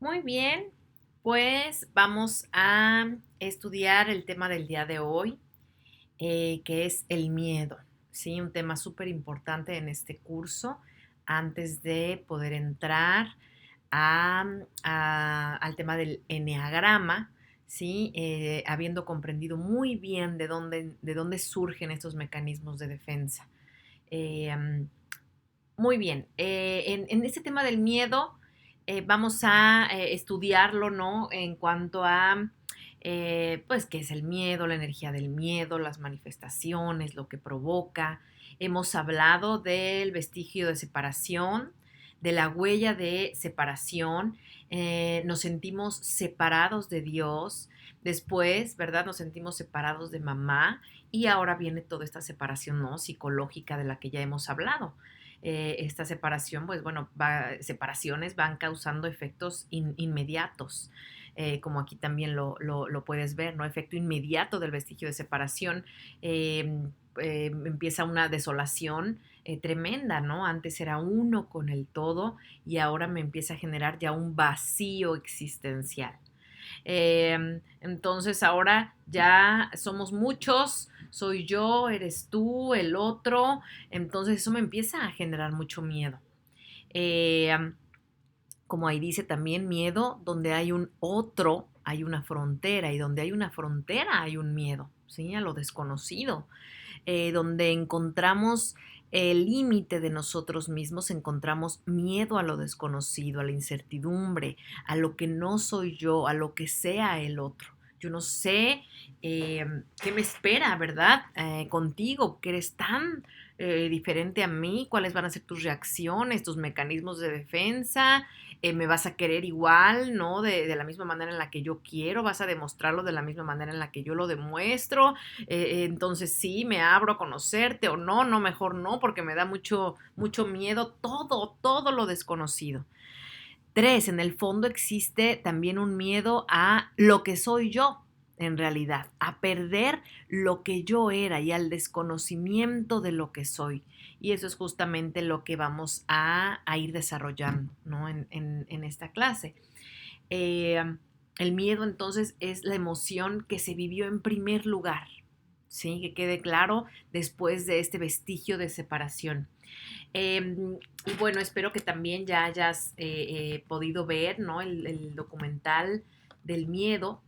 Muy bien, pues vamos a estudiar el tema del día de hoy, que es el miedo, ¿sí? Un tema súper importante en este curso antes de poder entrar al tema del eneagrama, ¿sí? Habiendo comprendido muy bien de dónde surgen estos mecanismos de defensa. Eh, muy bien, en este tema del miedo vamos a estudiarlo, ¿no? En cuanto a, pues, qué es el miedo, la energía del miedo, las manifestaciones, lo que provoca. Hemos hablado del vestigio de separación, de la huella de separación. Nos sentimos separados de Dios. Después, ¿verdad? Nos sentimos separados de mamá y ahora viene toda esta separación, ¿no? Psicológica de la que ya hemos hablado. Esta separación, pues bueno, separaciones van causando efectos inmediatos. Como aquí también lo puedes ver, ¿no? Efecto inmediato del vestigio de separación. Empieza una desolación tremenda, ¿no? Antes era uno con el todo y ahora me empieza a generar ya un vacío existencial. Entonces ahora ya somos muchos, soy yo, eres tú, el otro, entonces eso me empieza a generar mucho miedo. Eh, Como ahí dice también, miedo, donde hay un otro, hay una frontera, y donde hay una frontera hay un miedo, ¿sí? A lo desconocido. Donde encontramos el límite de nosotros mismos, encontramos miedo a lo desconocido, a la incertidumbre, a lo que no soy yo, a lo que sea el otro. Yo no sé qué me espera, ¿verdad? Contigo, que eres tan diferente a mí, cuáles van a ser tus reacciones, tus mecanismos de defensa, me vas a querer igual, ¿no? De la misma manera en la que yo quiero, vas a demostrarlo de la misma manera en la que yo lo demuestro, entonces sí, me abro a conocerte o no, no, mejor no, porque me da mucho miedo todo lo desconocido. Tres, en el fondo existe también un miedo a lo que soy yo, en realidad, a perder lo que yo era y al desconocimiento de lo que soy. Y eso es justamente lo que vamos a ir desarrollando, ¿no? En esta clase. Eh, el miedo entonces es la emoción que se vivió en primer lugar, ¿sí? Que quede claro después de este vestigio de separación. Y bueno, espero que también ya hayas podido ver, ¿no? El documental del miedo.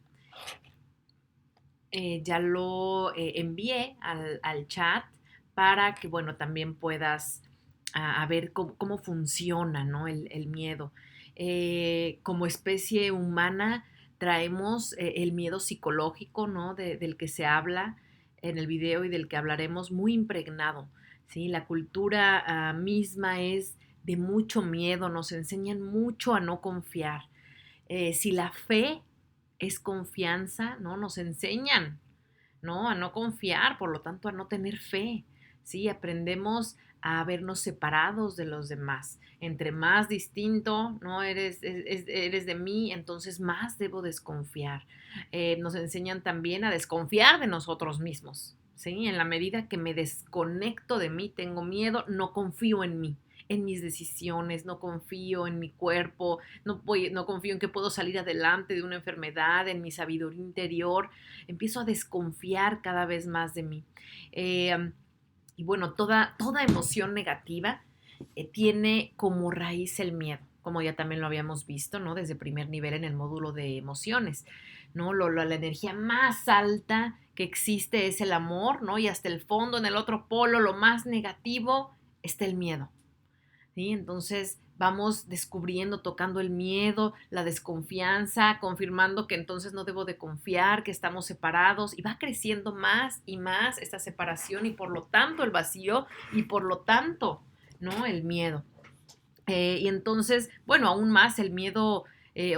Ya lo envié al chat para que, bueno, también puedas a ver cómo funciona, ¿no? El miedo. Como especie humana traemos el miedo psicológico, ¿no? Del que se habla en el video y del que hablaremos muy impregnado, ¿sí? La cultura misma es de mucho miedo, nos enseñan mucho a no confiar. Si la fe es confianza, ¿no? Nos enseñan, ¿no? A no confiar, por lo tanto, a no tener fe, ¿sí? Aprendemos a vernos separados de los demás. Entre más distinto, ¿no? Eres de mí, entonces más debo desconfiar. Nos enseñan también a desconfiar de nosotros mismos, ¿sí? En la medida que me desconecto de mí, tengo miedo, no confío en mí, en mis decisiones, no confío en mi cuerpo, no confío en que puedo salir adelante de una enfermedad, en mi sabiduría interior, empiezo a desconfiar cada vez más de mí. Y bueno, toda emoción negativa tiene como raíz el miedo, como ya también lo habíamos visto, ¿no? Desde primer nivel en el módulo de emociones, ¿no? La energía más alta que existe es el amor, ¿no? Y hasta el fondo, en el otro polo, lo más negativo, está el miedo. ¿Sí? Entonces vamos descubriendo, tocando el miedo, la desconfianza, confirmando que entonces no debo de confiar, que estamos separados y va creciendo más y más esta separación y por lo tanto el vacío y por lo tanto, ¿no? El miedo. Y entonces, bueno, aún más el miedo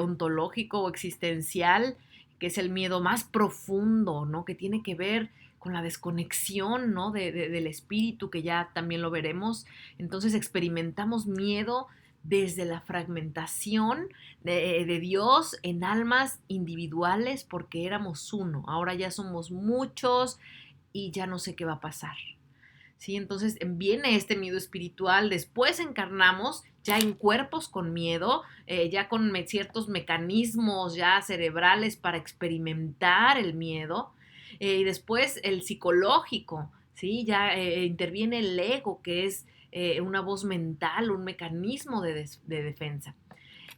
ontológico o existencial, que es el miedo más profundo, ¿no? Que tiene que ver con la desconexión, ¿no? Del espíritu, que ya también lo veremos. Entonces experimentamos miedo desde la fragmentación de Dios en almas individuales porque éramos uno. Ahora ya somos muchos y ya no sé qué va a pasar. ¿sí? Entonces viene este miedo espiritual, después encarnamos ya en cuerpos con miedo, ya con ciertos mecanismos ya cerebrales para experimentar el miedo, y después el psicológico, ¿sí? Ya interviene el ego, que es una voz mental, un mecanismo de defensa.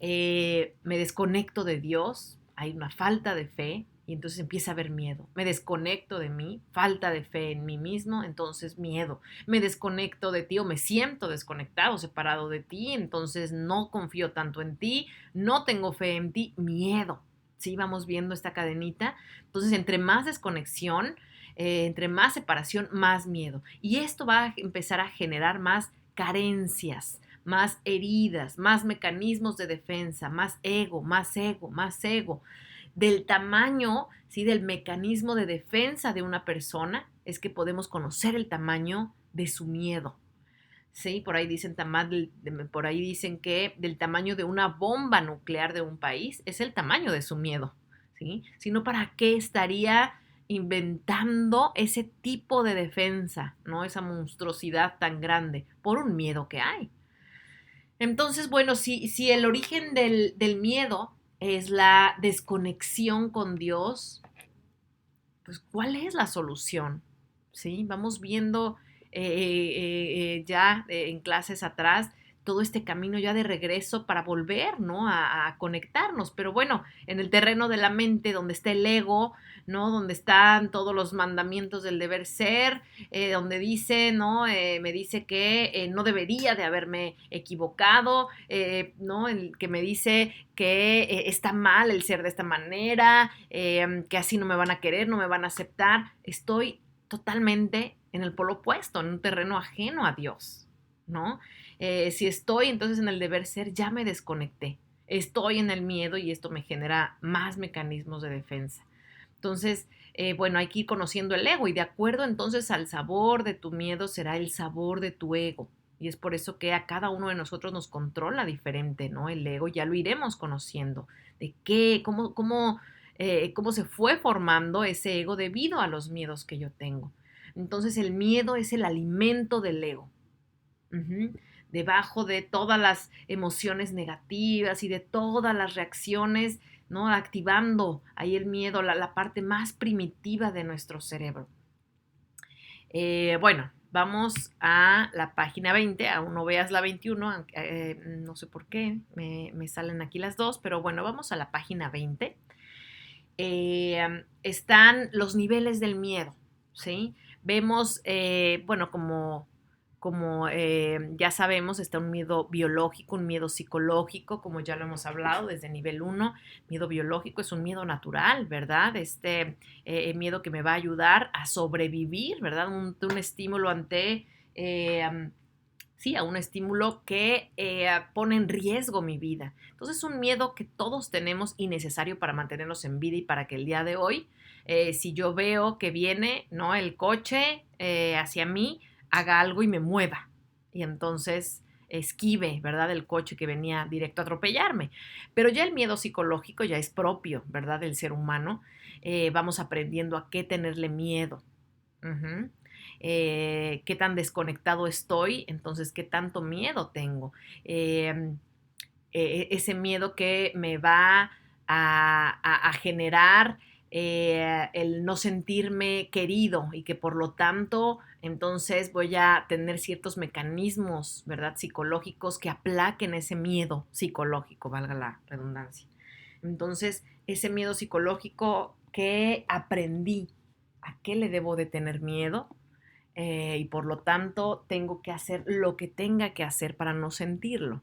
Me desconecto de Dios, hay una falta de fe y entonces empieza a haber miedo. Me desconecto de mí, falta de fe en mí mismo, entonces miedo. Me desconecto de ti o me siento desconectado, separado de ti, entonces no confío tanto en ti, no tengo fe en ti, miedo. Sí, vamos viendo esta cadenita. Entonces, entre más desconexión, entre más separación, más miedo. Y esto va a empezar a generar más carencias, más heridas, más mecanismos de defensa, más ego, más ego, más ego. Del tamaño, ¿sí? Del mecanismo de defensa de una persona es que podemos conocer el tamaño de su miedo. Sí, por ahí dicen que del tamaño de una bomba nuclear de un país es el tamaño de su miedo, ¿sí? Sino para qué estaría inventando ese tipo de defensa, ¿no? Esa monstruosidad tan grande por un miedo que hay. Entonces, bueno, si el origen del miedo es la desconexión con Dios, pues ¿cuál es la solución? ¿Sí? Vamos viendo en clases atrás todo este camino ya de regreso para volver, ¿no? A conectarnos. Pero bueno, en el terreno de la mente, donde está el ego, ¿no? Donde están todos los mandamientos del deber ser, donde dice, ¿no? Me dice que no debería de haberme equivocado, ¿no? Que me dice que está mal el ser de esta manera, que así no me van a querer, no me van a aceptar. Estoy totalmente en el polo opuesto, en un terreno ajeno a Dios, ¿no? Si estoy entonces en el deber ser, ya me desconecté. Estoy en el miedo y esto me genera más mecanismos de defensa. Entonces, bueno, hay que ir conociendo el ego y de acuerdo entonces al sabor de tu miedo será el sabor de tu ego. Y es por eso que a cada uno de nosotros nos controla diferente, ¿no? El ego ya lo iremos conociendo. De qué, cómo se fue formando ese ego debido a los miedos que yo tengo. Entonces el miedo es el alimento del ego. Uh-huh. Debajo de todas las emociones negativas y de todas las reacciones, ¿no? Activando ahí el miedo, la parte más primitiva de nuestro cerebro. Bueno, vamos a la página 20, aún no veas la 21, no sé por qué, me salen aquí las dos, pero bueno, vamos a la página 20. Están los niveles del miedo, ¿sí? Vemos, bueno, como ya sabemos, está un miedo biológico, un miedo psicológico, como ya lo hemos hablado desde nivel 1. Miedo biológico es un miedo natural, ¿verdad? Miedo que me va a ayudar a sobrevivir, ¿verdad? Un estímulo ante... sí, a un estímulo que pone en riesgo mi vida. Entonces es un miedo que todos tenemos y necesario para mantenernos en vida y para que el día de hoy, si yo veo que viene, ¿no? El coche hacia mí, haga algo y me mueva. Y entonces esquive, ¿verdad? El coche que venía directo a atropellarme. Pero ya el miedo psicológico ya es propio, ¿verdad? Del ser humano. Vamos aprendiendo a qué tenerle miedo. Uh-huh. Qué tan desconectado estoy, entonces qué tanto miedo tengo. Ese miedo que me va a generar el no sentirme querido y que por lo tanto entonces voy a tener ciertos mecanismos, ¿verdad? Psicológicos que aplaquen ese miedo psicológico, valga la redundancia. Entonces, ese miedo psicológico que aprendí, ¿a qué le debo de tener miedo? Y por lo tanto tengo que hacer lo que tenga que hacer para no sentirlo.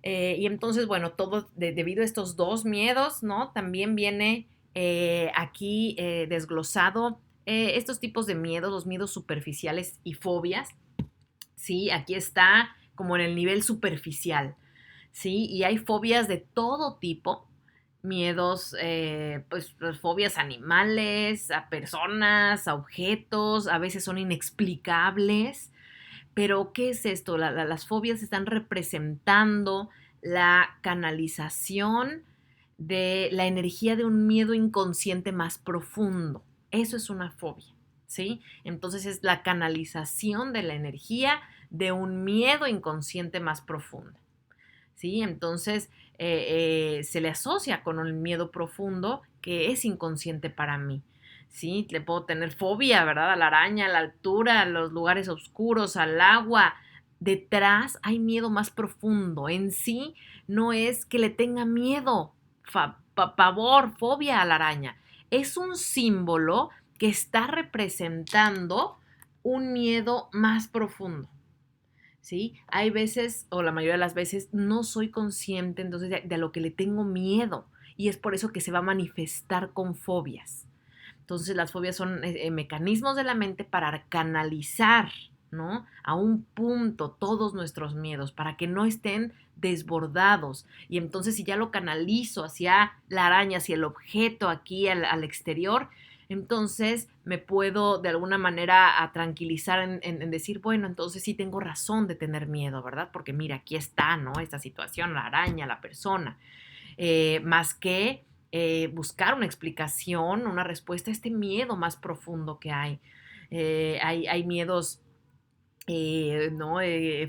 Y entonces, bueno, debido a estos dos miedos, ¿no? También viene aquí desglosado estos tipos de miedos, los miedos superficiales y fobias, ¿sí? Aquí está como en el nivel superficial, ¿sí? Y hay fobias de todo tipo, miedos, pues fobias a animales, a personas, a objetos, a veces son inexplicables. Pero, ¿qué es esto? Las fobias están representando la canalización de la energía de un miedo inconsciente más profundo. Eso es una fobia. ¿sí? Entonces es la canalización de la energía de un miedo inconsciente más profundo, ¿sí? Entonces se le asocia con un miedo profundo que es inconsciente para mí, ¿sí? Le puedo tener fobia, ¿verdad? A la araña, a la altura, a los lugares oscuros, al agua. Detrás hay miedo más profundo. En sí no es que le tenga miedo, pavor, fobia a la araña. Es un símbolo que está representando un miedo más profundo. ¿Sí? Hay veces, o la mayoría de las veces, no soy consciente entonces de lo que le tengo miedo y es por eso que se va a manifestar con fobias. Entonces las fobias son mecanismos de la mente para canalizar, ¿no? A un punto todos nuestros miedos, para que no estén desbordados. Y entonces si ya lo canalizo hacia la araña, hacia el objeto aquí al exterior, entonces me puedo de alguna manera a tranquilizar en decir, bueno, entonces sí tengo razón de tener miedo, ¿verdad? Porque mira, aquí está, ¿no? Esta situación, la araña, la persona. Más que buscar una explicación, una respuesta a este miedo más profundo que hay. Hay miedos, ¿no?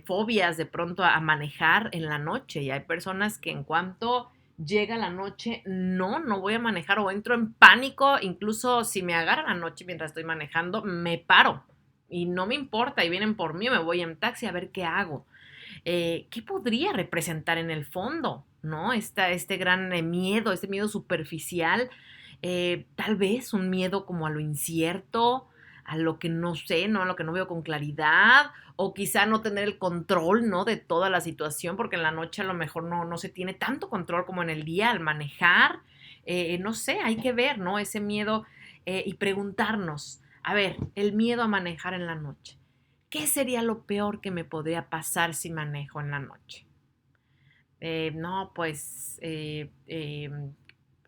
Fobias de pronto a manejar en la noche y hay personas que en cuanto llega la noche, no voy a manejar o entro en pánico, incluso si me agarran la noche mientras estoy manejando, me paro y no me importa y vienen por mí, me voy en taxi a ver qué hago. ¿Qué podría representar en el fondo? ¿No? Este gran miedo, este miedo superficial, tal vez un miedo como a lo incierto, a lo que no sé, ¿no? A lo que no veo con claridad, o quizá no tener el control, ¿no? De toda la situación, porque en la noche a lo mejor no se tiene tanto control como en el día al manejar. No sé, hay que ver, ¿no? Ese miedo y preguntarnos, a ver, el miedo a manejar en la noche. ¿Qué sería lo peor que me podría pasar si manejo en la noche? No, pues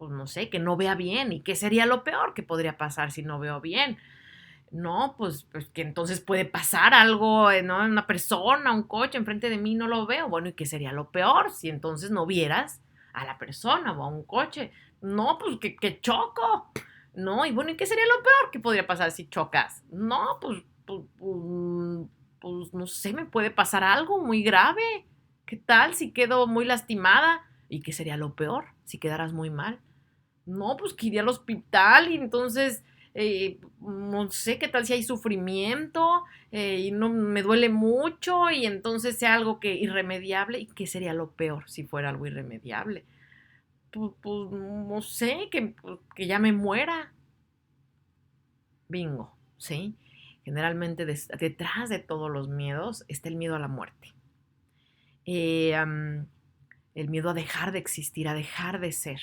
no sé, que no vea bien. ¿Y qué sería lo peor que podría pasar si no veo bien? No, pues que entonces puede pasar algo, ¿no? Una persona, un coche enfrente de mí, no lo veo. Bueno, ¿y qué sería lo peor si entonces no vieras a la persona o a un coche? No, pues que choco. No, y bueno, ¿y qué sería lo peor que podría pasar si chocas? No, pues no sé, me puede pasar algo muy grave. ¿Qué tal si quedo muy lastimada? ¿Y qué sería lo peor si quedaras muy mal? No, pues que iría al hospital y entonces, no sé qué tal si hay sufrimiento y no me duele mucho y entonces sea algo que irremediable. ¿Y qué sería lo peor si fuera algo irremediable? Pues no sé, que ya me muera. Bingo, ¿sí? Generalmente detrás de todos los miedos está el miedo a la muerte. Eh, um, el miedo a dejar de existir, a dejar de ser.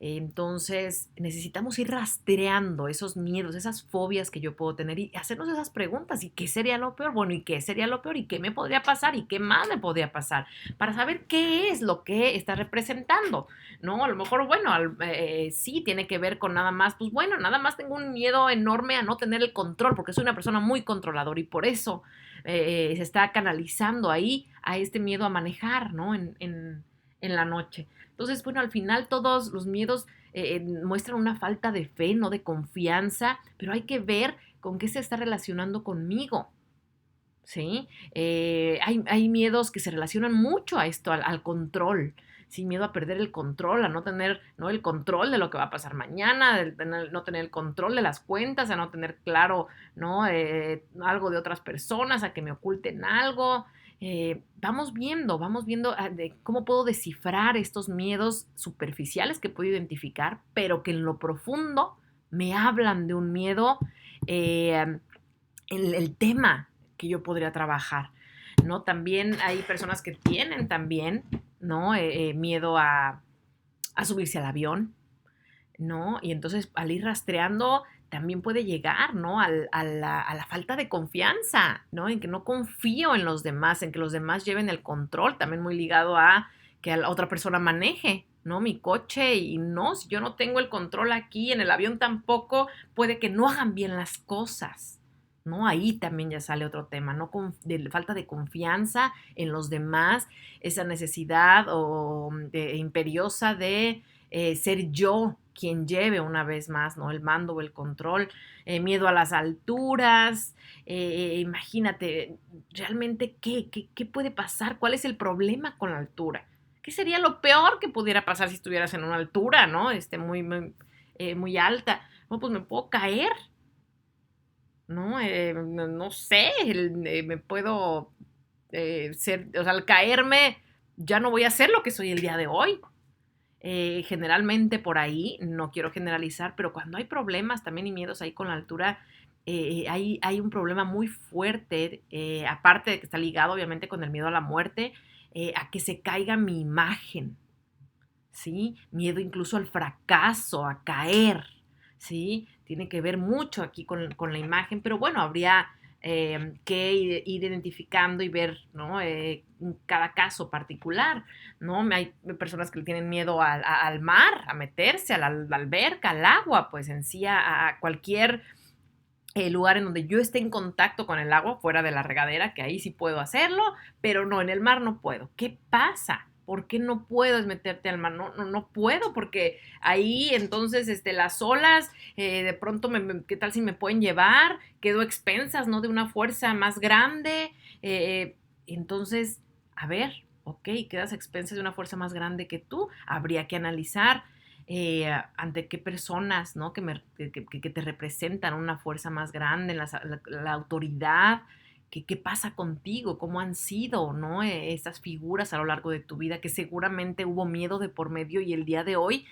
Entonces, necesitamos ir rastreando esos miedos, esas fobias que yo puedo tener y hacernos esas preguntas. ¿Y qué sería lo peor? Bueno, ¿y qué sería lo peor? ¿Y qué me podría pasar? ¿Y qué más me podría pasar? Para saber qué es lo que está representando, ¿no? A lo mejor, bueno, sí, tiene que ver con nada más, pues bueno, nada más tengo un miedo enorme a no tener el control, porque soy una persona muy controladora y por eso se está canalizando ahí a este miedo a manejar, ¿no? En la noche. Entonces, bueno, al final todos los miedos muestran una falta de fe, no de confianza, pero hay que ver con qué se está relacionando conmigo. ¿Sí? Hay miedos que se relacionan mucho a esto, al control. Sí, miedo a perder el control, a no tener, ¿no? El control de lo que va a pasar mañana, no tener el control de las cuentas, a no tener claro, ¿no? Algo de otras personas, a que me oculten algo. Vamos viendo de cómo puedo descifrar estos miedos superficiales que puedo identificar, pero que en lo profundo me hablan de un miedo, el tema que yo podría trabajar, ¿no? También hay personas que tienen también, ¿no? Miedo a subirse al avión, ¿no? Y entonces al ir rastreando también puede llegar, ¿no? A la falta de confianza, ¿no? En que no confío en los demás, en que los demás lleven el control, también muy ligado a que a la otra persona maneje, ¿no? Mi coche y no, si yo no tengo el control aquí, en el avión tampoco, puede que no hagan bien las cosas, ¿no? Ahí también ya sale otro tema, ¿no? De falta de confianza en los demás, esa necesidad o imperiosa de ser yo quien lleve una vez más, ¿no? El mando o el control, miedo a las alturas, imagínate, realmente, ¿qué puede pasar? ¿Cuál es el problema con la altura? ¿Qué sería lo peor que pudiera pasar si estuvieras en una altura, ¿no? Muy alta. No, pues me puedo caer, ¿no? No sé, me puedo o sea, al caerme ya no voy a ser lo que soy el día de hoy. Generalmente por ahí, no quiero generalizar, pero cuando hay problemas también y miedos ahí con la altura, hay un problema muy fuerte, aparte de que está ligado obviamente con el miedo a la muerte, a que se caiga mi imagen, ¿sí? Miedo incluso al fracaso, a caer, ¿sí? Tiene que ver mucho aquí con la imagen, pero bueno, habría que ir identificando y ver, ¿no? Cada caso particular, ¿no? Hay personas que le tienen miedo al mar, a meterse, a la alberca, al agua, pues en sí, a cualquier lugar en donde yo esté en contacto con el agua, fuera de la regadera, que ahí sí puedo hacerlo, pero no, en el mar no puedo. ¿Qué pasa? ¿Por qué no puedes meterte al mar? No puedo, porque ahí entonces las olas, de pronto, ¿qué tal si me pueden llevar? Quedo a expensas, ¿no? De una fuerza más grande. Entonces, a ver, ok, quedas a expensas de una fuerza más grande que tú. Habría que analizar ante qué personas, ¿no? que te representan una fuerza más grande, la autoridad, qué pasa contigo, cómo han sido, ¿no? Estas figuras a lo largo de tu vida, que seguramente hubo miedo de por medio y el día de hoy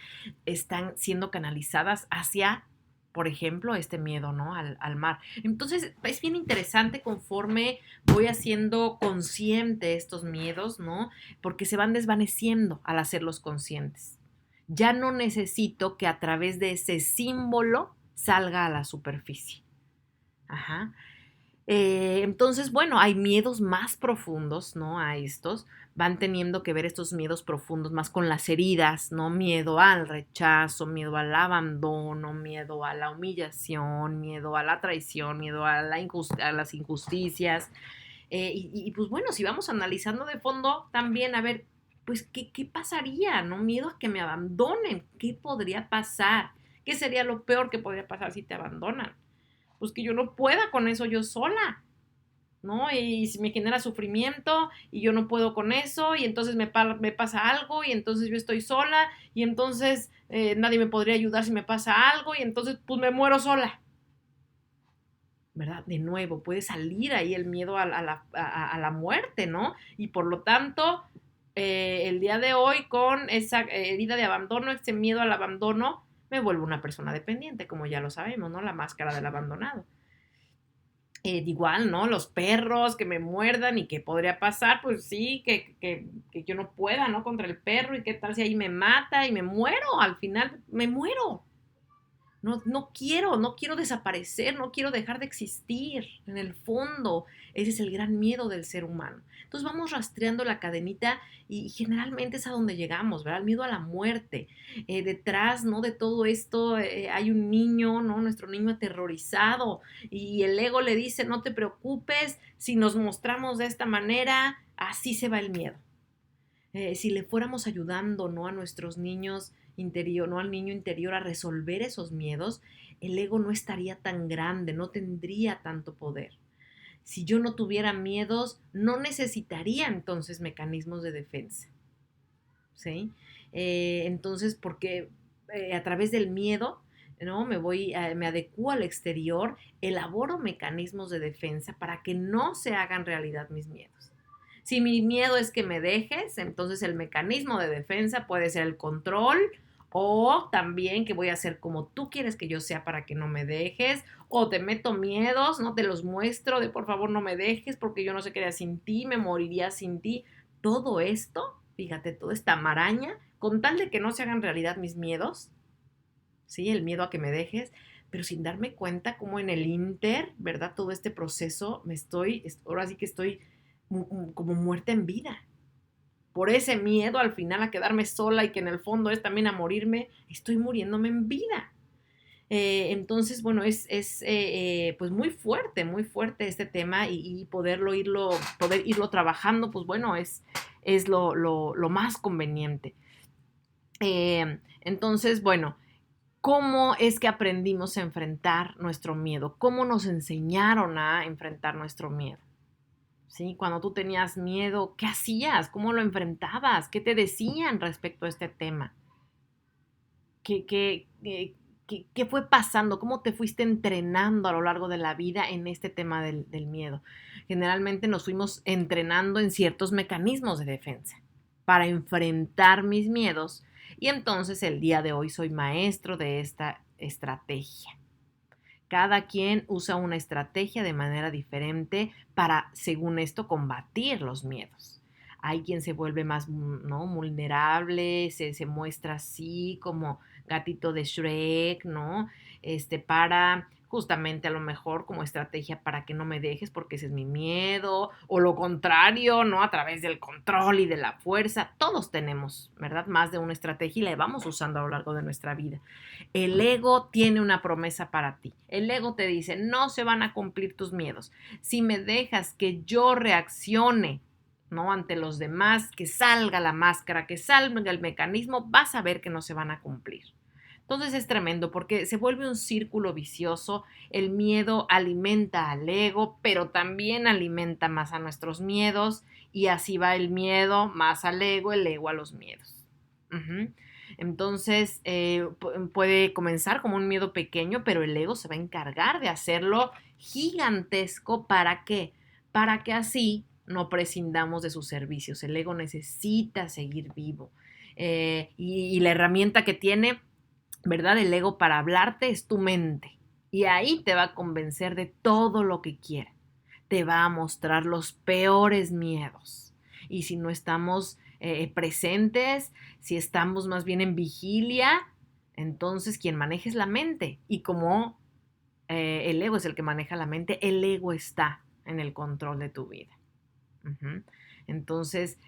están siendo canalizadas hacia, por ejemplo, este miedo, ¿no? Al mar. Entonces, es bien interesante conforme voy haciendo consciente estos miedos, ¿no? Porque se van desvaneciendo al hacerlos conscientes. Ya no necesito que a través de ese símbolo salga a la superficie. Ajá. Entonces, bueno, hay miedos más profundos, ¿no? A estos. Van teniendo que ver estos miedos profundos más con las heridas, ¿no? Miedo al rechazo, miedo al abandono, miedo a la humillación, miedo a la traición, miedo a las injusticias. Pues bueno, si vamos analizando de fondo también, a ver, pues ¿qué pasaría? ¿No? Miedo a que me abandonen. ¿Qué podría pasar? ¿Qué sería lo peor que podría pasar si te abandonan? Pues que yo no pueda con eso yo sola, ¿no? Y si me genera sufrimiento y yo no puedo con eso y entonces me pasa algo y entonces yo estoy sola y entonces nadie me podría ayudar si me pasa algo y entonces pues me muero sola. ¿Verdad? De nuevo, puede salir ahí el miedo a la muerte, ¿no? Y por lo tanto, el día de hoy, con esa herida de abandono, ese miedo al abandono, me vuelvo una persona dependiente, como ya lo sabemos, ¿no? La máscara del abandonado. Igual, ¿no? Los perros que me muerdan y qué podría pasar, pues sí, que yo no pueda, ¿no? Contra el perro y qué tal si ahí me mata y me muero, al final me muero. No quiero desaparecer, no quiero dejar de existir. En el fondo, ese es el gran miedo del ser humano. Entonces vamos rastreando la cadenita y generalmente es a donde llegamos, ¿verdad? El miedo a la muerte. Detrás, ¿no? De todo esto hay un niño, ¿no? Nuestro niño aterrorizado y el ego le dice, no te preocupes, si nos mostramos de esta manera, así se va el miedo. Si le fuéramos ayudando, ¿no? A nuestros niños interior, ¿no? Al niño interior a resolver esos miedos, el ego no estaría tan grande, no tendría tanto poder. Si yo no tuviera miedos, no necesitaría entonces mecanismos de defensa, ¿sí? Entonces, porque a través del miedo, ¿no? Me adecuo al exterior, elaboro mecanismos de defensa para que no se hagan realidad mis miedos. Si mi miedo es que me dejes, entonces el mecanismo de defensa puede ser el control o también que voy a hacer como tú quieres que yo sea para que no me dejes o te meto miedos, no te los muestro de por favor no me dejes porque yo no sé qué haría sin ti, me moriría sin ti. Todo esto, fíjate, toda esta maraña, con tal de que no se hagan realidad mis miedos, ¿sí? El miedo a que me dejes, pero sin darme cuenta como en el inter, ¿verdad? Todo este proceso ahora sí que estoy como muerta en vida. Por ese miedo al final a quedarme sola y que en el fondo es también a morirme, estoy muriéndome en vida. Entonces, bueno, pues muy fuerte este tema y poder irlo trabajando, pues bueno, es lo más conveniente. Entonces, bueno, ¿cómo es que aprendimos a enfrentar nuestro miedo? ¿Cómo nos enseñaron a enfrentar nuestro miedo? ¿Sí? Cuando tú tenías miedo, ¿qué hacías? ¿Cómo lo enfrentabas? ¿Qué te decían respecto a este tema? ¿Qué fue pasando? ¿Cómo te fuiste entrenando a lo largo de la vida en este tema del miedo? Generalmente nos fuimos entrenando en ciertos mecanismos de defensa para enfrentar mis miedos y entonces el día de hoy soy maestro de esta estrategia. Cada quien usa una estrategia de manera diferente para, según esto, combatir los miedos. Hay quien se vuelve más, ¿no?, vulnerable, se muestra así como gatito de Shrek, ¿no? Para justamente a lo mejor como estrategia para que no me dejes porque ese es mi miedo, o lo contrario, ¿no? A través del control y de la fuerza. Todos tenemos, ¿verdad? Más de una estrategia y la vamos usando a lo largo de nuestra vida. El ego tiene una promesa para ti. El ego te dice, no se van a cumplir tus miedos. Si me dejas que yo reaccione, ¿no?, ante los demás, que salga la máscara, que salga el mecanismo, vas a ver que no se van a cumplir. Entonces es tremendo porque se vuelve un círculo vicioso. El miedo alimenta al ego, pero también alimenta más a nuestros miedos y así va el miedo más al ego, el ego a los miedos. Uh-huh. Entonces puede comenzar como un miedo pequeño, pero el ego se va a encargar de hacerlo gigantesco. ¿Para qué? Para que así no prescindamos de sus servicios. El ego necesita seguir vivo. Y la herramienta que tiene, ¿verdad?, el ego para hablarte es tu mente. Y ahí te va a convencer de todo lo que quiera. Te va a mostrar los peores miedos. Y si no estamos presentes, si estamos más bien en vigilia, entonces quien maneja es la mente. Y como el ego es el que maneja la mente, el ego está en el control de tu vida. Uh-huh. Entonces,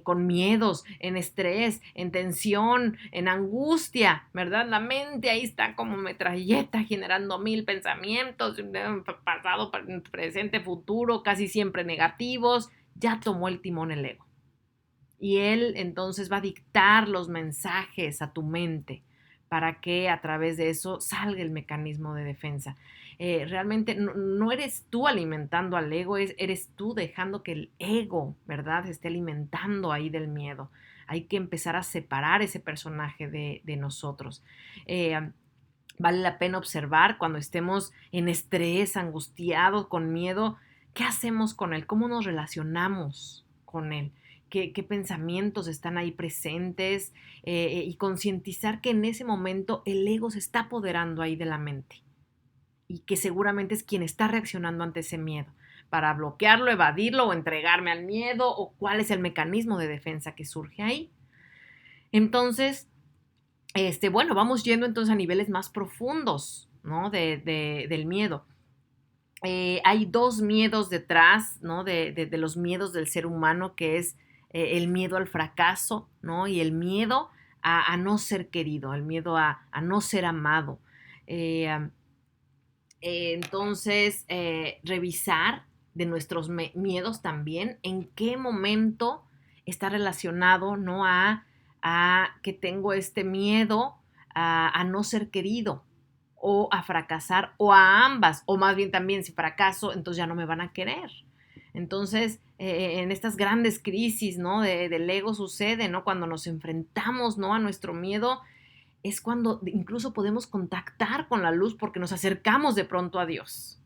con miedos, en estrés, en tensión, en angustia, ¿verdad? La mente ahí está como metralleta generando 1000 pensamientos, pasado, presente, futuro, casi siempre negativos. Ya tomó el timón el ego. Y él entonces va a dictar los mensajes a tu mente para que a través de eso salga el mecanismo de defensa. Realmente no eres tú alimentando al ego, eres tú dejando que el ego, ¿verdad?, esté alimentando ahí del miedo. Hay que empezar a separar ese personaje de nosotros. Vale la pena observar cuando estemos en estrés, angustiados, con miedo, ¿qué hacemos con él? ¿Cómo nos relacionamos con él? ¿Qué pensamientos están ahí presentes? Y concientizar que en ese momento el ego se está apoderando ahí de la mente y que seguramente es quien está reaccionando ante ese miedo para bloquearlo, evadirlo o entregarme al miedo, o cuál es el mecanismo de defensa que surge ahí. Entonces, bueno, vamos yendo entonces a niveles más profundos, ¿no?, del miedo. Hay dos miedos detrás, ¿no?, de los miedos del ser humano, que es el miedo al fracaso, ¿no?, y el miedo a no ser querido, el miedo a no ser amado. Eh, entonces, revisar de nuestros miedos también en qué momento está relacionado, ¿no?, a que tengo este miedo a no ser querido o a fracasar o a ambas, o más bien también si fracaso, entonces ya no me van a querer. Entonces, en estas grandes crisis, ¿no?, del ego sucede, ¿no?, cuando nos enfrentamos, ¿no?, a nuestro miedo, es cuando incluso podemos contactar con la luz porque nos acercamos de pronto a Dios,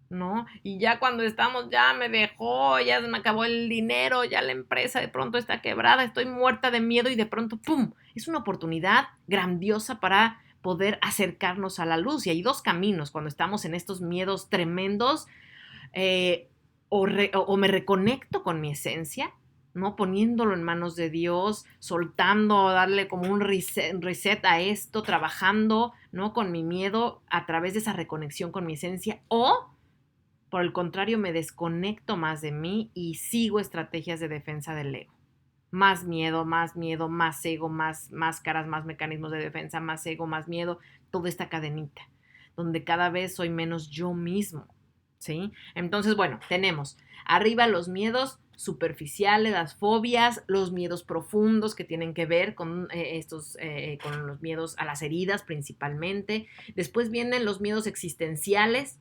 ¿no? Y ya cuando estamos, ya me dejó, ya se me acabó el dinero, ya la empresa de pronto está quebrada, estoy muerta de miedo y de pronto, ¡pum!, es una oportunidad grandiosa para poder acercarnos a la luz. Y hay dos caminos cuando estamos en estos miedos tremendos. O me reconecto con mi esencia, ¿no?, poniéndolo en manos de Dios, soltando, darle como un reset a esto, trabajando, ¿no?, con mi miedo a través de esa reconexión con mi esencia, o por el contrario me desconecto más de mí y sigo estrategias de defensa del ego. Más miedo, más ego, más máscaras, más mecanismos de defensa, más ego, más miedo, toda esta cadenita, donde cada vez soy menos yo mismo, ¿sí? Entonces, bueno, tenemos arriba los miedos superficiales, las fobias, los miedos profundos que tienen que ver con con los miedos a las heridas principalmente. Después vienen los miedos existenciales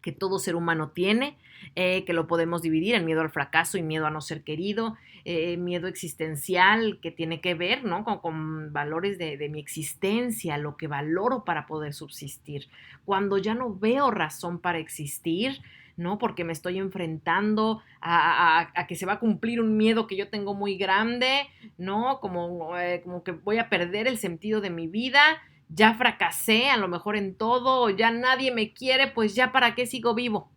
que todo ser humano tiene, que lo podemos dividir en miedo al fracaso y miedo a no ser querido, miedo existencial que tiene que ver, ¿no? con valores de mi existencia, lo que valoro para poder subsistir. Cuando ya no veo razón para existir, ¿no? Porque me estoy enfrentando a que se va a cumplir un miedo que yo tengo muy grande, ¿no? Como que voy a perder el sentido de mi vida, ya fracasé a lo mejor en todo, o ya nadie me quiere, pues ya para qué sigo vivo.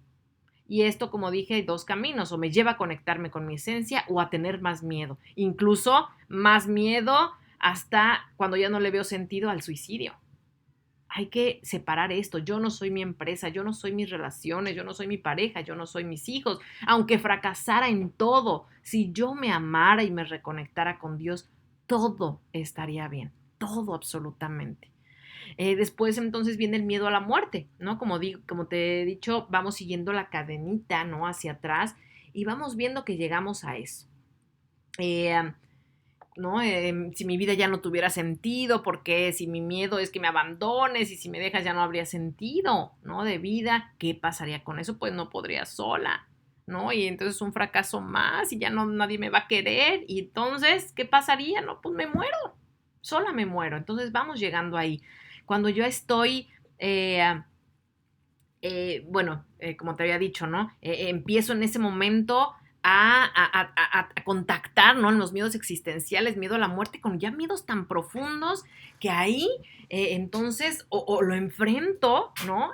Y esto, como dije, hay dos caminos, o me lleva a conectarme con mi esencia o a tener más miedo, incluso más miedo hasta cuando ya no le veo sentido al suicidio. Hay que separar esto. Yo no soy mi empresa, yo no soy mis relaciones, yo no soy mi pareja, yo no soy mis hijos. Aunque fracasara en todo, si yo me amara y me reconectara con Dios, todo estaría bien, todo absolutamente. Después entonces viene el miedo a la muerte, ¿no? Como te he dicho, vamos siguiendo la cadenita, ¿no? Hacia atrás y vamos viendo que llegamos a eso. Eh, ¿No? Si mi vida ya no tuviera sentido, porque si mi miedo es que me abandones y si me dejas ya no habría sentido, ¿no? De vida, ¿qué pasaría con eso? Pues no podría sola, ¿no? Y entonces un fracaso más y ya no nadie me va a querer y entonces, ¿qué pasaría? No, pues me muero, sola me muero. Entonces vamos llegando ahí. Cuando yo estoy como te había dicho, ¿no? Empiezo en ese momento a contactar, ¿no? En los miedos existenciales, miedo a la muerte, con ya miedos tan profundos que ahí, entonces, o lo enfrento, ¿no?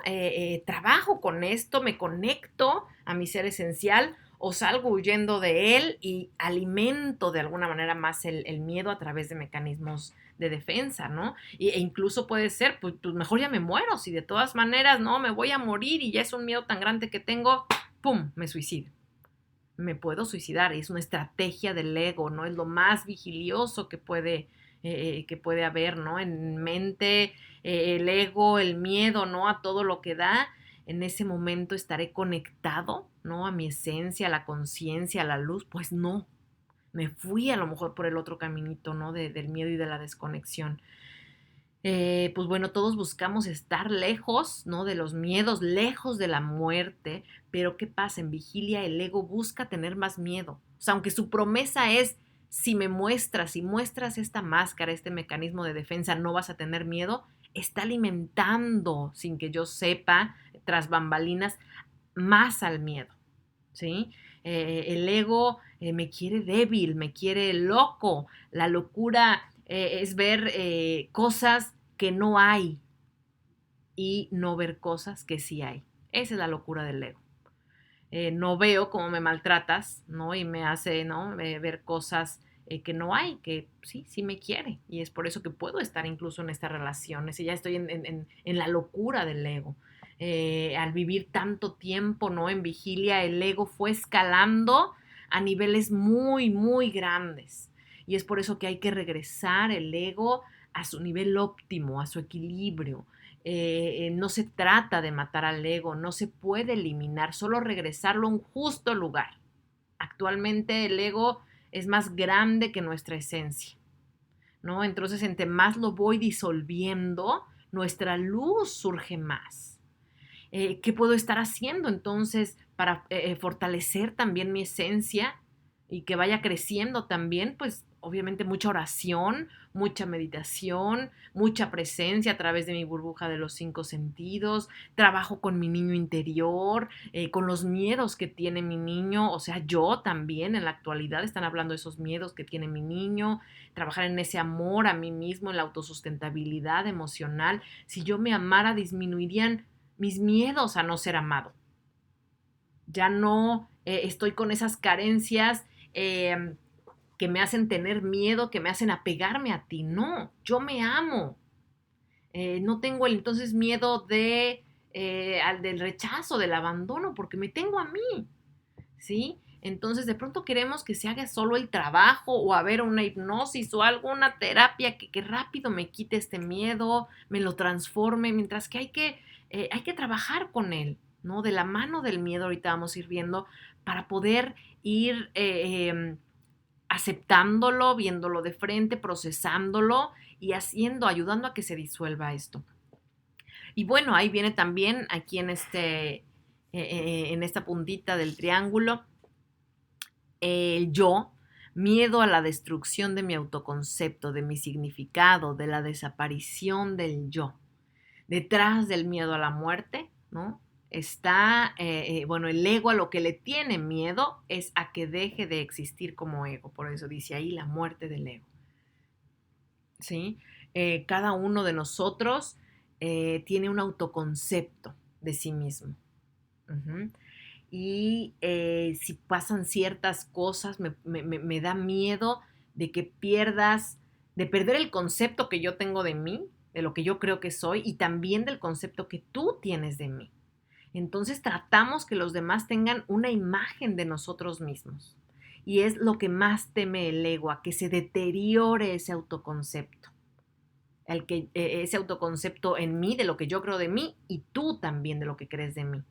Trabajo con esto, me conecto a mi ser esencial, o salgo huyendo de él y alimento de alguna manera más el miedo a través de mecanismos de defensa, ¿no? E incluso puede ser, pues mejor ya me muero, si de todas maneras, no, me voy a morir y ya es un miedo tan grande que tengo, ¡pum!, me suicido. Me puedo suicidar, es una estrategia del ego, ¿no? Es lo más vigilioso que puede haber, ¿no? En mente, el ego, el miedo, ¿no? A todo lo que da. En ese momento estaré conectado, ¿no? A mi esencia, a la conciencia, a la luz. Pues no, me fui a lo mejor por el otro caminito, ¿no? Del miedo y de la desconexión. Pues bueno, todos buscamos estar lejos, ¿no? De los miedos, lejos de la muerte, pero ¿qué pasa? En vigilia el ego busca tener más miedo. O sea, aunque su promesa es, si muestras esta máscara, este mecanismo de defensa, no vas a tener miedo, está alimentando, sin que yo sepa, tras bambalinas, más al miedo, ¿sí? El ego me quiere débil, me quiere loco. La locura es ver cosas que no hay y no ver cosas que sí hay. Esa es la locura del ego. No veo cómo me maltratas, ¿no? Y me hace, ¿no? Ver cosas que no hay, que sí, sí me quiere. Y es por eso que puedo estar incluso en esta relación. Ya estoy en la locura del ego. Al vivir tanto tiempo, ¿no? En vigilia, el ego fue escalando a niveles muy, muy grandes. Y es por eso que hay que regresar el ego a su nivel óptimo, a su equilibrio. No se trata de matar al ego, no se puede eliminar, solo regresarlo a un justo lugar. Actualmente el ego es más grande que nuestra esencia, ¿no? Entonces, entre más lo voy disolviendo, nuestra luz surge más. ¿Qué puedo estar haciendo entonces para fortalecer también mi esencia y que vaya creciendo también? Pues obviamente mucha oración, mucha meditación, mucha presencia a través de mi burbuja de los 5 sentidos, trabajo con mi niño interior, con los miedos que tiene mi niño, o sea, yo también en la actualidad están hablando de esos miedos que tiene mi niño, trabajar en ese amor a mí mismo, en la autosustentabilidad emocional. Si yo me amara, disminuirían mis miedos a no ser amado. Ya no estoy con esas carencias que me hacen tener miedo, que me hacen apegarme a ti. No, yo me amo. No tengo entonces miedo del rechazo, del abandono, porque me tengo a mí. ¿Sí? Entonces de pronto queremos que se haga solo el trabajo o haber una hipnosis o alguna terapia que rápido me quite este miedo, me lo transforme, mientras que hay que trabajar con él, ¿no? De la mano del miedo, ahorita vamos a ir viendo, para poder ir aceptándolo, viéndolo de frente, procesándolo y ayudando a que se disuelva esto. Y bueno, ahí viene también aquí en esta puntita del triángulo, el yo, miedo a la destrucción de mi autoconcepto, de mi significado, de la desaparición del yo. Detrás del miedo a la muerte, ¿no? Está, bueno, el ego a lo que le tiene miedo es a que deje de existir como ego. Por eso dice ahí la muerte del ego. ¿Sí? Cada uno de nosotros tiene un autoconcepto de sí mismo. Uh-huh. Y si pasan ciertas cosas, me da miedo de que de perder el concepto que yo tengo de mí, de lo que yo creo que soy y también del concepto que tú tienes de mí. Entonces tratamos que los demás tengan una imagen de nosotros mismos. Y es lo que más teme el ego, a que se deteriore ese autoconcepto. Ese autoconcepto en mí, de lo que yo creo de mí, y tú también de lo que crees de mí.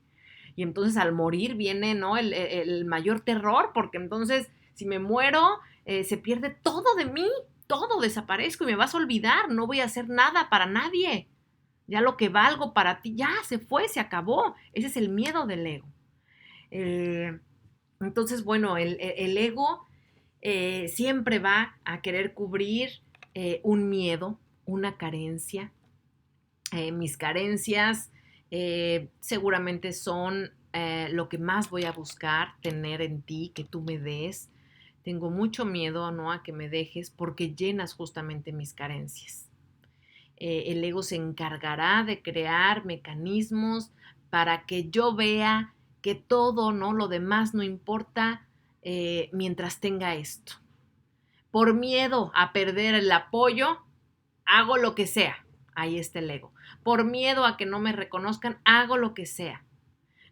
Y entonces al morir viene, ¿no?, el mayor terror, porque entonces si me muero, se pierde todo de mí, todo, desaparezco y me vas a olvidar, no voy a hacer nada para nadie. Ya lo que valgo para ti, ya se fue, se acabó. Ese es el miedo del ego. Entonces, bueno, el ego siempre va a querer cubrir un miedo, una carencia. Mis carencias seguramente son lo que más voy a buscar tener en ti, que tú me des. Tengo mucho miedo, ¿no?, a que me dejes porque llenas justamente mis carencias. El ego se encargará de crear mecanismos para que yo vea que todo, ¿no?, lo demás no importa mientras tenga esto. Por miedo a perder el apoyo, hago lo que sea. Ahí está el ego. Por miedo a que no me reconozcan, hago lo que sea,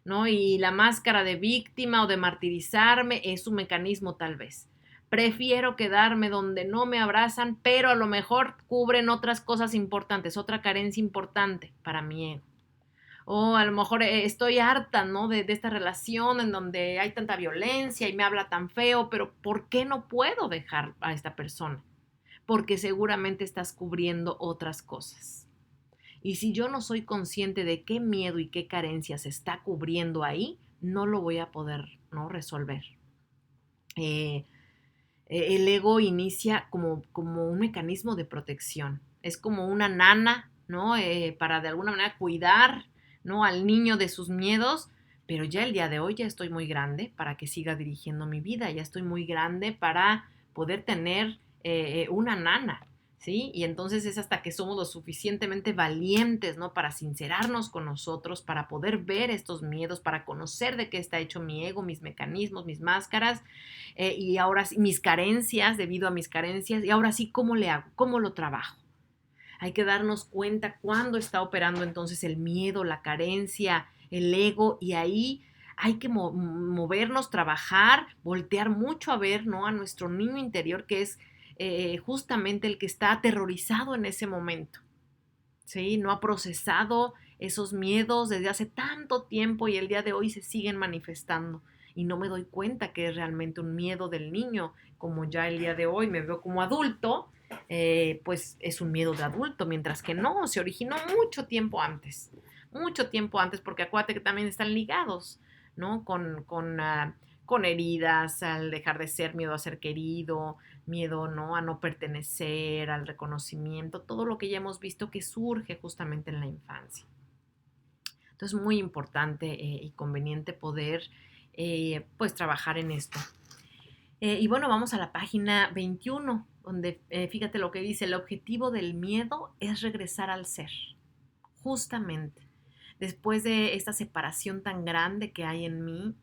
¿no? Y la máscara de víctima o de martirizarme es un mecanismo tal vez. Prefiero quedarme donde no me abrazan, pero a lo mejor cubren otras cosas importantes, otra carencia importante para mi ego. O a lo mejor estoy harta, ¿no?, de esta relación en donde hay tanta violencia y me habla tan feo, pero ¿por qué no puedo dejar a esta persona? Porque seguramente estás cubriendo otras cosas. Y si yo no soy consciente de qué miedo y qué carencia se está cubriendo ahí, no lo voy a poder, ¿no?, resolver. El ego inicia como un mecanismo de protección. Es como una nana, ¿no?, para de alguna manera cuidar, ¿no?, al niño de sus miedos, pero ya el día de hoy ya estoy muy grande para que siga dirigiendo mi vida, ya estoy muy grande para poder tener una nana, ¿sí? Y entonces es hasta que somos lo suficientemente valientes, ¿no?, para sincerarnos con nosotros, para poder ver estos miedos, para conocer de qué está hecho mi ego, mis mecanismos, mis máscaras, y ahora sí, mis carencias, debido a mis carencias, y ahora sí, ¿cómo le hago? ¿Cómo lo trabajo? Hay que darnos cuenta cuándo está operando entonces el miedo, la carencia, el ego, y ahí hay que movernos, trabajar, voltear mucho a ver, ¿no?, a nuestro niño interior, que es justamente el que está aterrorizado en ese momento, ¿sí? No ha procesado esos miedos desde hace tanto tiempo y el día de hoy se siguen manifestando. Y no me doy cuenta que es realmente un miedo del niño, como ya el día de hoy me veo como adulto, pues es un miedo de adulto, mientras que no, se originó mucho tiempo antes, porque acuérdate que también están ligados, ¿no?, con heridas, al dejar de ser, miedo a ser querido, miedo, ¿no?, a no pertenecer, al reconocimiento, todo lo que ya hemos visto que surge justamente en la infancia. Entonces es muy importante y conveniente poder pues trabajar en esto. Y bueno, vamos a la página 21, donde fíjate lo que dice: el objetivo del miedo es regresar al ser. Justamente, después de esta separación tan grande que hay en mí,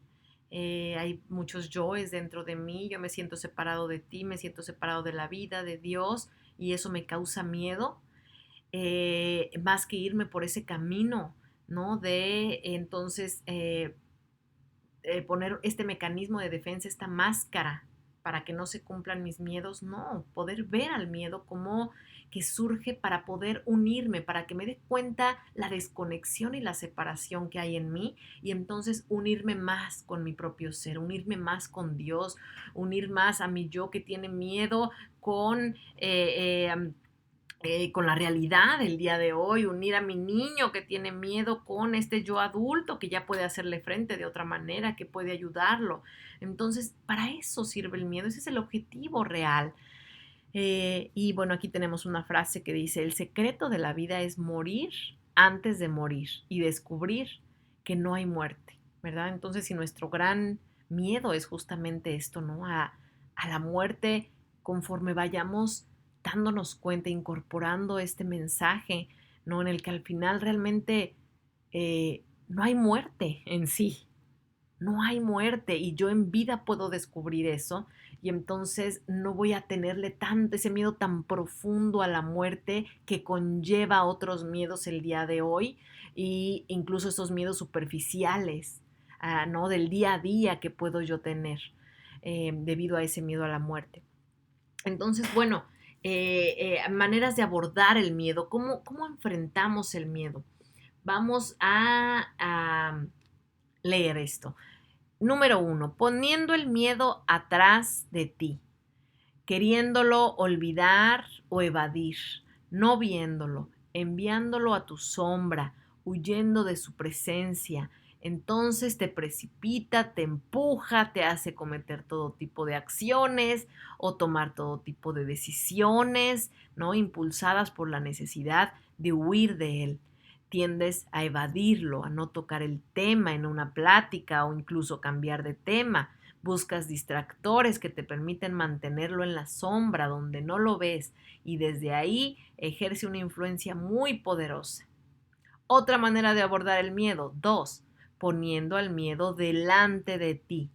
hay muchos yoes dentro de mí, yo me siento separado de ti, me siento separado de la vida, de Dios, y eso me causa miedo, más que irme por ese camino, ¿no?, de entonces poner este mecanismo de defensa, esta máscara, para que no se cumplan mis miedos, no, poder ver al miedo como que surge para poder unirme, para que me dé cuenta la desconexión y la separación que hay en mí y entonces unirme más con mi propio ser, unirme más con Dios, unir más a mi yo que tiene miedo con con la realidad del día de hoy, unir a mi niño que tiene miedo con este yo adulto que ya puede hacerle frente de otra manera, que puede ayudarlo. Entonces, para eso sirve el miedo, ese es el objetivo real. Y bueno, aquí tenemos una frase que dice, el secreto de la vida es morir antes de morir y descubrir que no hay muerte, ¿verdad? Entonces, si nuestro gran miedo es justamente esto, ¿no? A la muerte, conforme vayamos dándonos cuenta, incorporando este mensaje, ¿no? En el que al final realmente no hay muerte en sí, no hay muerte y yo en vida puedo descubrir eso y entonces no voy a tenerle tanto ese miedo tan profundo a la muerte que conlleva otros miedos el día de hoy y incluso esos miedos superficiales, ¿no? Del día a día que puedo yo tener debido a ese miedo a la muerte. Entonces, bueno, maneras de abordar el miedo, ¿cómo enfrentamos el miedo? Vamos a leer esto. Número 1, poniendo el miedo atrás de ti, queriéndolo olvidar o evadir, no viéndolo, enviándolo a tu sombra, huyendo de su presencia. Entonces te precipita, te empuja, te hace cometer todo tipo de acciones o tomar todo tipo de decisiones, ¿no? Impulsadas por la necesidad de huir de él. Tiendes a evadirlo, a no tocar el tema en una plática o incluso cambiar de tema. Buscas distractores que te permiten mantenerlo en la sombra donde no lo ves y desde ahí ejerce una influencia muy poderosa. Otra manera de abordar el miedo. 2, poniendo al miedo delante de ti.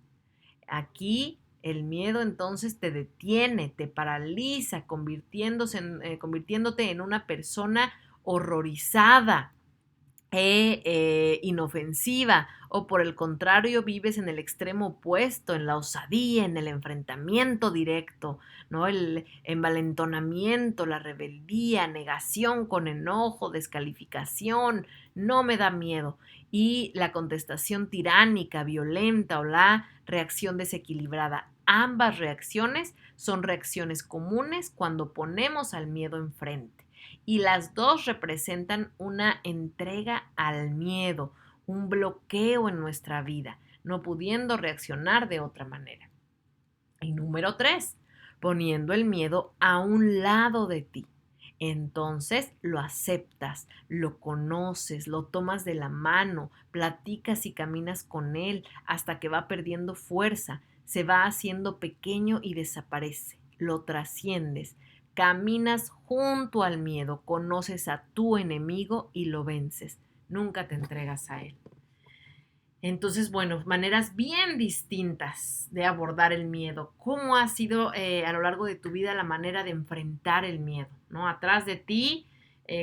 Aquí el miedo entonces te detiene, te paraliza, convirtiéndote en una persona horrorizada inofensiva o por el contrario vives en el extremo opuesto, en la osadía, en el enfrentamiento directo, ¿no? El envalentonamiento, la rebeldía, negación con enojo, descalificación, no me da miedo y la contestación tiránica, violenta o la reacción desequilibrada. Ambas reacciones son reacciones comunes cuando ponemos al miedo enfrente y las dos representan una entrega al miedo, un bloqueo en nuestra vida, no pudiendo reaccionar de otra manera. Y número 3, poniendo el miedo a un lado de ti. Entonces lo aceptas, lo conoces, lo tomas de la mano, platicas y caminas con él hasta que va perdiendo fuerza, se va haciendo pequeño y desaparece. Lo trasciendes, caminas junto al miedo, conoces a tu enemigo y lo vences. Nunca te entregas a él. Entonces, bueno, maneras bien distintas de abordar el miedo. ¿Cómo ha sido a lo largo de tu vida la manera de enfrentar el miedo? ¿No? Atrás de ti,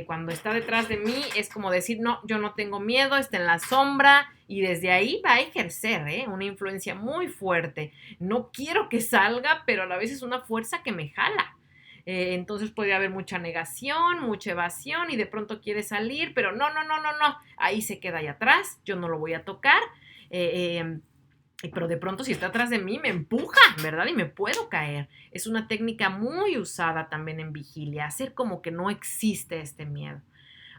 cuando está detrás de mí, es como decir, no, yo no tengo miedo, está en la sombra y desde ahí va a ejercer una influencia muy fuerte. No quiero que salga, pero a la vez es una fuerza que me jala. Entonces puede haber mucha negación, mucha evasión y de pronto quiere salir, pero no, no, no, no, no, ahí se queda ahí atrás, yo no lo voy a tocar, pero de pronto si está atrás de mí me empuja, ¿verdad? Y me puedo caer. Es una técnica muy usada también en vigilia, hacer como que no existe este miedo.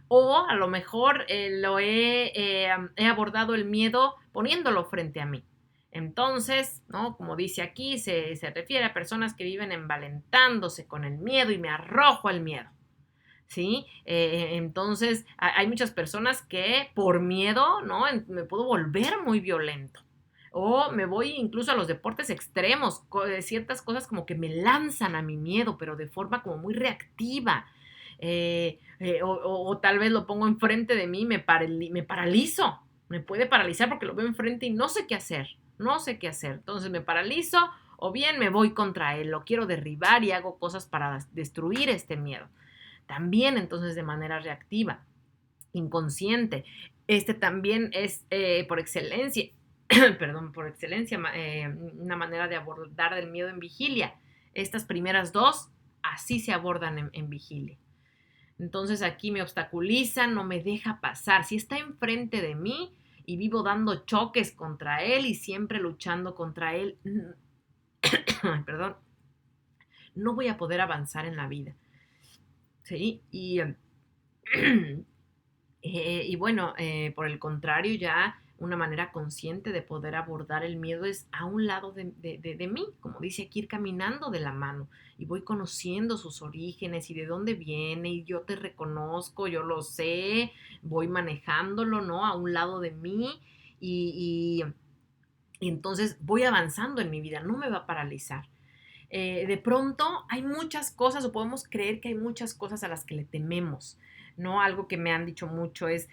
O a lo mejor he abordado el miedo poniéndolo frente a mí. Entonces, ¿no? Como dice aquí, se refiere a personas que viven envalentándose con el miedo y me arrojo al miedo. ¿Sí? Entonces, hay muchas personas que por miedo, ¿no? Me puedo volver muy violento. O me voy incluso a los deportes extremos, ciertas cosas como que me lanzan a mi miedo, pero de forma como muy reactiva. O tal vez lo pongo enfrente de mí y me paralizo. Me puede paralizar porque lo veo enfrente y no sé qué hacer. No sé qué hacer. Entonces me paralizo o bien me voy contra él. Lo quiero derribar y hago cosas para destruir este miedo. También entonces de manera reactiva, inconsciente. Este también es por excelencia perdón, por excelencia, una manera de abordar el miedo en vigilia. Estas primeras dos, así se abordan en vigilia. Entonces aquí me obstaculiza, no me deja pasar. Si está enfrente de mí y vivo dando choques contra él y siempre luchando contra él, perdón, no voy a poder avanzar en la vida. ¿Sí? Y bueno, por el contrario, ya una manera consciente de poder abordar el miedo es a un lado de mí, como dice aquí, ir caminando de la mano y voy conociendo sus orígenes y de dónde viene y yo te reconozco, yo lo sé, voy manejándolo, ¿no? A un lado de mí y entonces voy avanzando en mi vida, no me va a paralizar. De pronto hay muchas cosas o podemos creer que hay muchas cosas a las que le tememos, ¿no? Algo que me han dicho mucho es,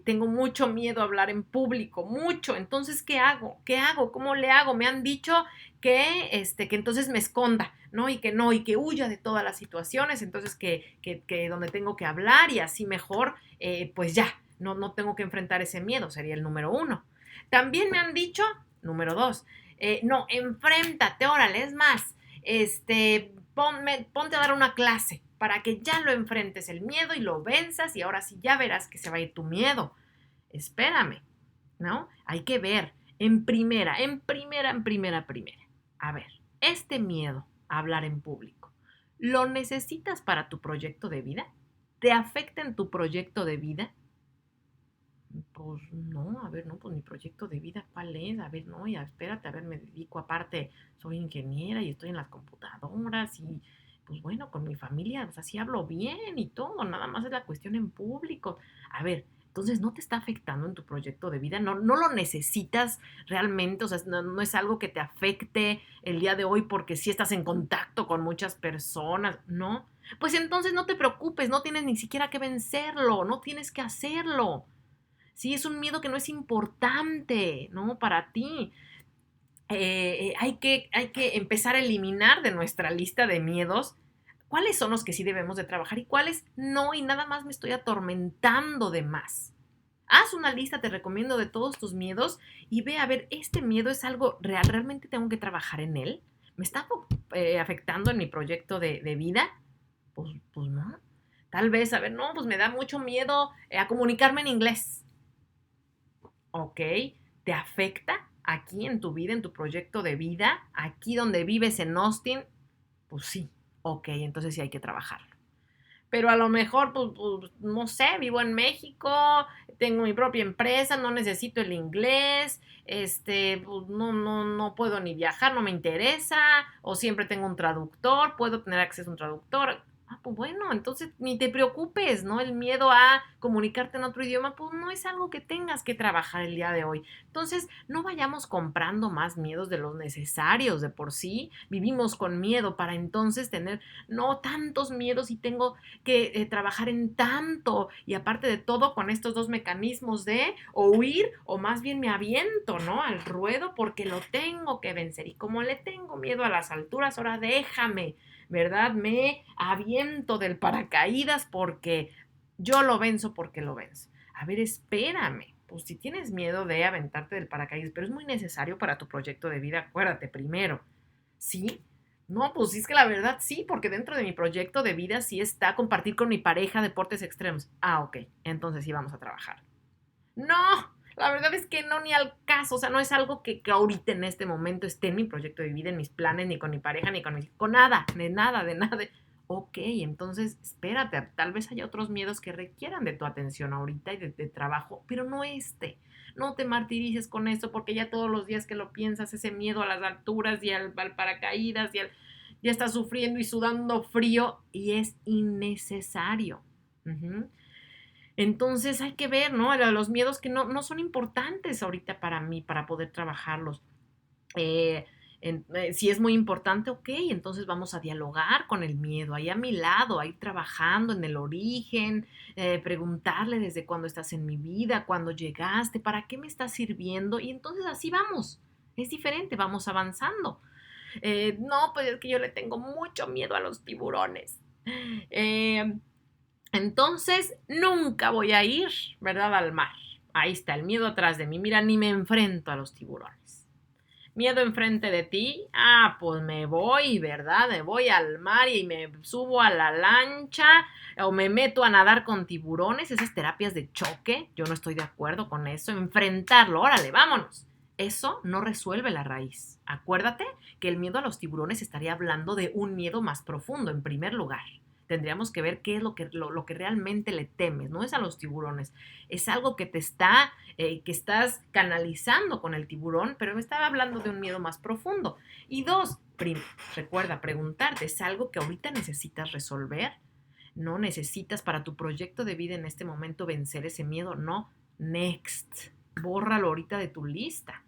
tengo mucho miedo a hablar en público, mucho, entonces, ¿qué hago? ¿Qué hago? ¿Cómo le hago? Me han dicho que entonces me esconda, ¿no? Y que huya de todas las situaciones, entonces que donde tengo que hablar y así mejor, pues ya, no tengo que enfrentar ese miedo, sería el número uno. También me han dicho, número dos, no, enfréntate, órale, es más, ponte a dar una clase para que ya lo enfrentes el miedo y lo venzas y ahora sí ya verás que se va a ir tu miedo. Espérame, ¿no? Hay que ver en primera. A ver, este miedo a hablar en público, ¿lo necesitas para tu proyecto de vida? ¿Te afecta en tu proyecto de vida? Pues no, a ver, no, pues mi proyecto de vida, ¿cuál es? A ver, no, ya espérate, a ver, me dedico aparte, soy ingeniera y estoy en las computadoras y pues bueno, con mi familia, pues así hablo bien y todo, nada más es la cuestión en público. A ver, entonces no te está afectando en tu proyecto de vida, no lo necesitas realmente, o sea, no es algo que te afecte el día de hoy porque sí estás en contacto con muchas personas, ¿no? Pues entonces no te preocupes, no tienes ni siquiera que vencerlo, no tienes que hacerlo. Sí, es un miedo que no es importante, ¿no? Para ti. Hay que empezar a eliminar de nuestra lista de miedos cuáles son los que sí debemos de trabajar y cuáles no, y nada más me estoy atormentando de más. Haz una lista, te recomiendo, de todos tus miedos y ve a ver, este miedo es algo real, realmente tengo que trabajar en él. ¿Me está afectando en mi proyecto de vida? Pues no. Tal vez, a ver, no, pues me da mucho miedo a comunicarme en inglés. ¿Ok? ¿Te afecta aquí en tu vida, en tu proyecto de vida, aquí donde vives en Austin? Pues sí, ok, entonces sí hay que trabajarlo. Pero a lo mejor, pues, no sé, vivo en México, tengo mi propia empresa, no necesito el inglés, pues no puedo ni viajar, no me interesa, o siempre tengo un traductor, puedo tener acceso a un traductor. Pues bueno, entonces ni te preocupes, ¿no? El miedo a comunicarte en otro idioma, pues no es algo que tengas que trabajar el día de hoy. Entonces, no vayamos comprando más miedos de los necesarios de por sí. Vivimos con miedo para entonces tener no tantos miedos y tengo que trabajar en tanto y aparte de todo con estos dos mecanismos de o huir o más bien me aviento, ¿no? Al ruedo porque lo tengo que vencer y como le tengo miedo a las alturas, ahora déjame, ¿verdad? Me aviento del paracaídas porque yo lo venzo porque lo venzo. A ver, espérame. Pues si tienes miedo de aventarte del paracaídas, pero es muy necesario para tu proyecto de vida, acuérdate primero, ¿sí? No, pues sí, es que la verdad sí, porque dentro de mi proyecto de vida sí está compartir con mi pareja deportes extremos. Ah, ok, entonces sí vamos a trabajar. No, la verdad es que no, ni al caso, o sea, no es algo que ahorita en este momento esté en mi proyecto de vida, en mis planes, ni con mi pareja, ni con nada, de nada, de nada. Ok, entonces espérate, tal vez haya otros miedos que requieran de tu atención ahorita y de trabajo, pero no este. No te martirices con esto porque ya todos los días que lo piensas, ese miedo a las alturas y al paracaídas ya estás sufriendo y sudando frío y es innecesario. Ujú. Entonces hay que ver, ¿no? Los miedos que no son importantes ahorita para mí, para poder trabajarlos. Eh, si es muy importante, ok, entonces vamos a dialogar con el miedo, ahí a mi lado, a ir trabajando en el origen, preguntarle desde cuándo estás en mi vida, cuándo llegaste, para qué me estás sirviendo, y entonces así vamos. Es diferente, vamos avanzando. No, pues es que yo le tengo mucho miedo a los tiburones. Eh, entonces, nunca voy a ir, ¿verdad? Al mar. Ahí está, el miedo atrás de mí. Mira, ni me enfrento a los tiburones. Miedo enfrente de ti, pues me voy, ¿verdad? Me voy al mar y me subo a la lancha o me meto a nadar con tiburones, esas terapias de choque, yo no estoy de acuerdo con eso, enfrentarlo, órale, vámonos. Eso no resuelve la raíz. Acuérdate que el miedo a los tiburones estaría hablando de un miedo más profundo, en primer lugar. Tendríamos que ver qué es lo que realmente le temes. No es a los tiburones, es algo que te está, que estás canalizando con el tiburón, pero me estaba hablando de un miedo más profundo. Y dos, recuerda preguntarte, ¿es algo que ahorita necesitas resolver? ¿No necesitas para tu proyecto de vida en este momento vencer ese miedo? No, next, bórralo ahorita de tu lista,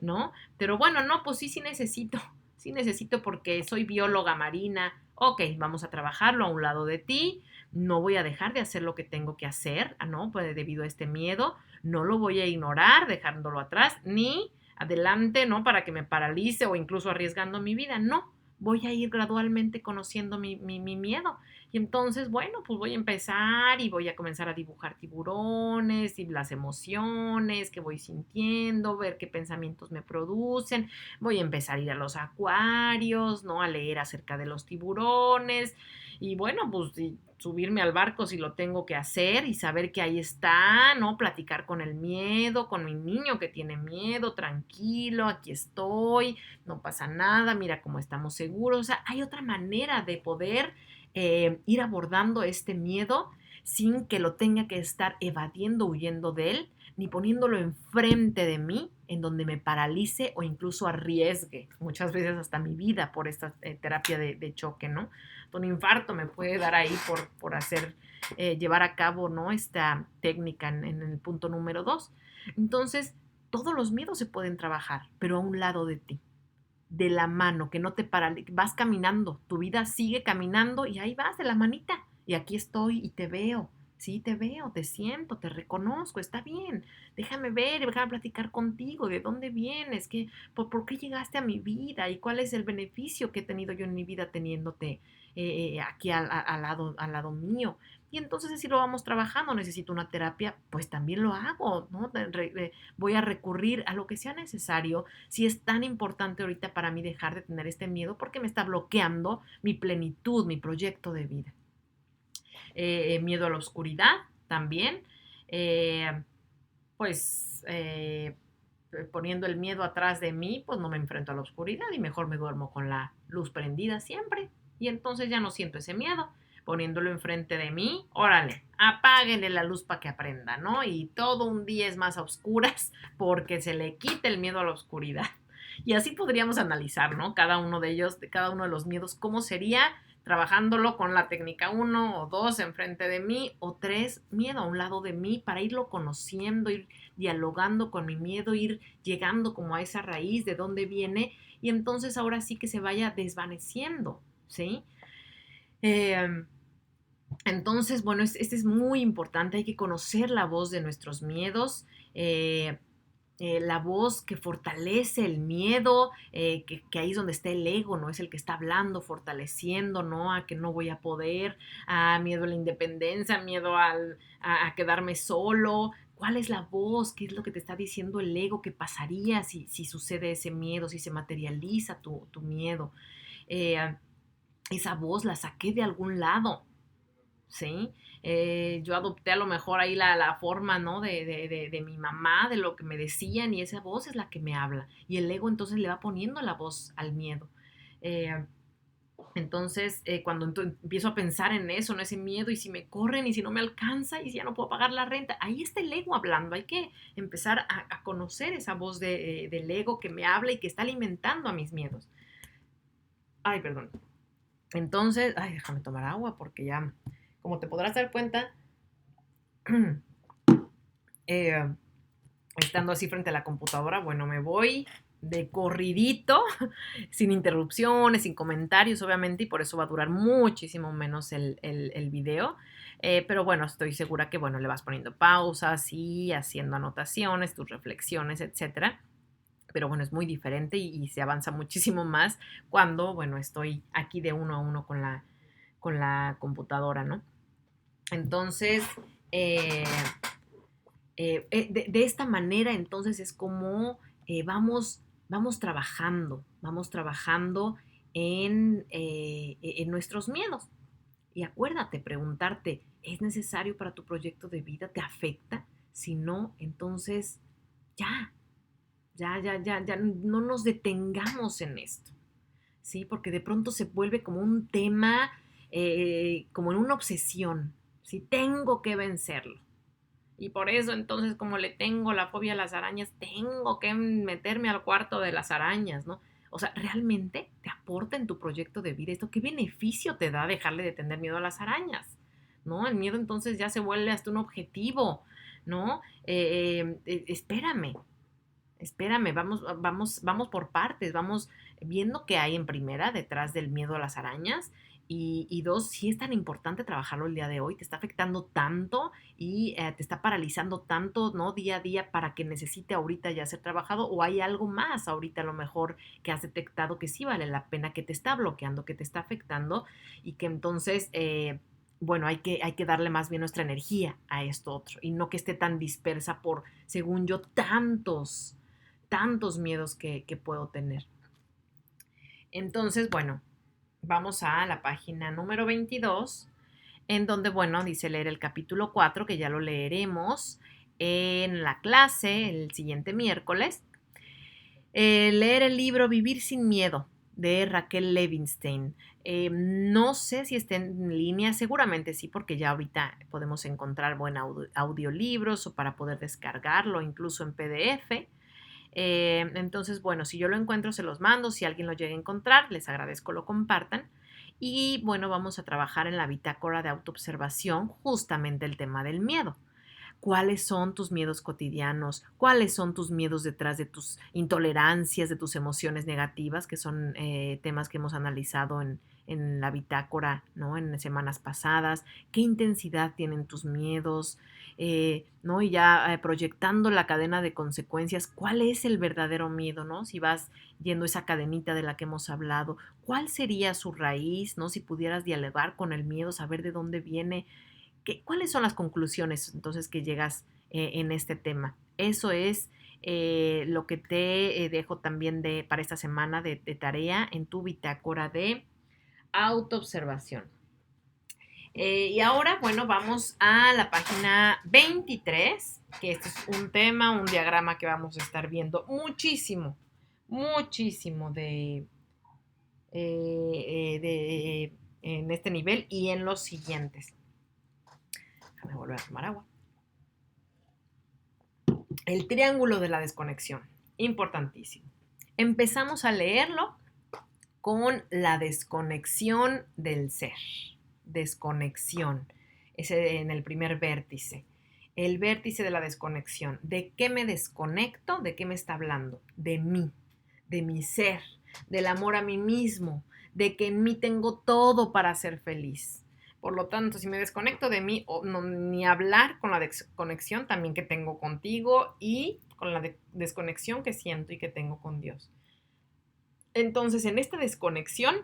¿no? Pero bueno, no, pues sí necesito porque soy bióloga marina. Ok, vamos a trabajarlo a un lado de ti. No voy a dejar de hacer lo que tengo que hacer, ¿no? Pues debido a este miedo, no lo voy a ignorar dejándolo atrás, ni adelante, ¿no? Para que me paralice o incluso arriesgando mi vida, no. Voy a ir gradualmente conociendo mi miedo. Y entonces, bueno, pues voy a empezar y voy a comenzar a dibujar tiburones y las emociones que voy sintiendo, ver qué pensamientos me producen. Voy a empezar a ir a los acuarios, ¿no? A leer acerca de los tiburones. Y bueno, pues subirme al barco si lo tengo que hacer y saber que ahí está, ¿no? Platicar con el miedo, con mi niño que tiene miedo, tranquilo, aquí estoy, no pasa nada, mira cómo estamos seguros. O sea, hay otra manera de poder ir abordando este miedo sin que lo tenga que estar evadiendo, huyendo de él, ni poniéndolo enfrente de mí, en donde me paralice o incluso arriesgue muchas veces hasta mi vida por esta terapia de choque, ¿no? Un infarto me puede dar ahí por hacer, llevar a cabo, ¿no? Esta técnica en el punto número 2. Entonces, todos los miedos se pueden trabajar, pero a un lado de ti, de la mano, que no te paralices, vas caminando, tu vida sigue caminando y ahí vas de la manita. Y aquí estoy y te veo, sí, te veo, te siento, te reconozco, está bien. Déjame ver, déjame platicar contigo, de dónde vienes, por qué llegaste a mi vida y cuál es el beneficio que he tenido yo en mi vida teniéndote aquí al lado mío. Y entonces así lo vamos trabajando. Necesito una terapia, pues también lo hago, ¿no? Voy a recurrir a lo que sea necesario. Si es tan importante ahorita para mí dejar de tener este miedo porque me está bloqueando mi plenitud, mi proyecto de vida. Miedo a la oscuridad también. Eh, pues poniendo el miedo atrás de mí, pues no me enfrento a la oscuridad y mejor me duermo con la luz prendida siempre. Y entonces ya no siento ese miedo. Poniéndolo enfrente de mí, órale, apáguenle la luz para que aprenda, ¿no? Y todo un día es más a oscuras porque se le quita el miedo a la oscuridad. Y así podríamos analizar, ¿no? Cada uno de ellos, de cada uno de los miedos, cómo sería trabajándolo con la técnica 1 o 2 enfrente de mí o 3, miedo a un lado de mí para irlo conociendo, ir dialogando con mi miedo, ir llegando como a esa raíz de dónde viene y entonces ahora sí que se vaya desvaneciendo, ¿sí? Eh, entonces, bueno, este es muy importante, hay que conocer la voz de nuestros miedos, la voz que fortalece el miedo, que ahí es donde está el ego, ¿no? Es el que está hablando, fortaleciendo, ¿no? A que no voy a poder, a miedo a la independencia, miedo a quedarme solo. ¿Cuál es la voz? ¿Qué es lo que te está diciendo el ego? ¿Qué pasaría si sucede ese miedo, si se materializa tu miedo? Eh, esa voz la saqué de algún lado, ¿sí? Yo adopté a lo mejor ahí la forma, ¿no? De mi mamá, de lo que me decían, y esa voz es la que me habla. Y el ego entonces le va poniendo la voz al miedo. Eh, entonces, cuando empiezo a pensar en eso, en ese miedo, y si me corren, y si no me alcanza, y si ya no puedo pagar la renta, ahí está el ego hablando. Hay que empezar a conocer esa voz del ego que me habla y que está alimentando a mis miedos. Ay, perdón. Entonces, ay, déjame tomar agua porque ya, como te podrás dar cuenta, eh, estando así frente a la computadora, bueno, me voy de corridito, sin interrupciones, sin comentarios, obviamente, y por eso va a durar muchísimo menos el video. Pero bueno, estoy segura que, bueno, le vas poniendo pausas y haciendo anotaciones, tus reflexiones, etcétera. Pero bueno, es muy diferente y se avanza muchísimo más cuando, bueno, estoy aquí de uno a uno con la computadora, ¿no? Entonces, eh, De esta manera, entonces, es como vamos trabajando en nuestros miedos. Y acuérdate, preguntarte, ¿es necesario para tu proyecto de vida? ¿Te afecta? Si no, entonces ya, no nos detengamos en esto, ¿sí? Porque de pronto se vuelve como un tema, como en una obsesión, ¿sí? Tengo que vencerlo. Y por eso entonces como le tengo la fobia a las arañas, tengo que meterme al cuarto de las arañas, ¿no? O sea, ¿realmente te aporta en tu proyecto de vida esto? ¿Qué beneficio te da dejarle de tener miedo a las arañas? ¿No? El miedo entonces ya se vuelve hasta un objetivo, ¿no? Espérame, vamos por partes, vamos viendo qué hay en primera detrás del miedo a las arañas y dos, si es tan importante trabajarlo el día de hoy, te está afectando tanto y te está paralizando tanto, ¿no? Día a día para que necesite ahorita ya ser trabajado o hay algo más ahorita a lo mejor que has detectado que sí vale la pena, que te está bloqueando, que te está afectando y que entonces... bueno, hay que darle más bien nuestra energía a esto otro y no que esté tan dispersa por, según yo, tantos miedos que puedo tener. Entonces, bueno, vamos a la página número 22, en donde, bueno, dice leer el capítulo 4, que ya lo leeremos en la clase el siguiente miércoles. Leer el libro Vivir sin miedo de Raquel Levinstein. No sé si está en línea, seguramente sí, porque ya ahorita podemos encontrar buen audiolibros o para poder descargarlo, incluso en PDF. Entonces, bueno, si yo lo encuentro, se los mando. Si alguien lo llega a encontrar, les agradezco lo compartan. Y bueno, vamos a trabajar en la bitácora de autoobservación justamente el tema del miedo. ¿Cuáles son tus miedos cotidianos? ¿Cuáles son tus miedos detrás de tus intolerancias, de tus emociones negativas, que son temas que hemos analizado en la bitácora, ¿no? En semanas pasadas. ¿Qué intensidad tienen tus miedos? ¿No? Y ya proyectando la cadena de consecuencias, ¿cuál es el verdadero miedo, ¿no? Si vas yendo esa cadenita de la que hemos hablado, ¿cuál sería su raíz, ¿no? Si pudieras dialogar con el miedo, saber de dónde viene. ¿Cuáles son las conclusiones entonces que llegas en este tema? Eso es lo que te dejo también para esta semana de tarea en tu bitácora de autoobservación. Y ahora, bueno, vamos a la página 23, que este es un tema, un diagrama que vamos a estar viendo muchísimo en este nivel y en los siguientes. Déjame volver a tomar agua. El triángulo de la desconexión, importantísimo. Empezamos a leerlo con la desconexión del ser. Desconexión. Ese en el primer vértice. El vértice de la desconexión. ¿De qué me desconecto? ¿De qué me está hablando? De mí, de mi ser, del amor a mí mismo, de que en mí tengo todo para ser feliz. Por lo tanto, si me desconecto de mí, no, ni hablar con la desconexión también que tengo contigo y con la desconexión que siento y que tengo con Dios. Entonces, en esta desconexión,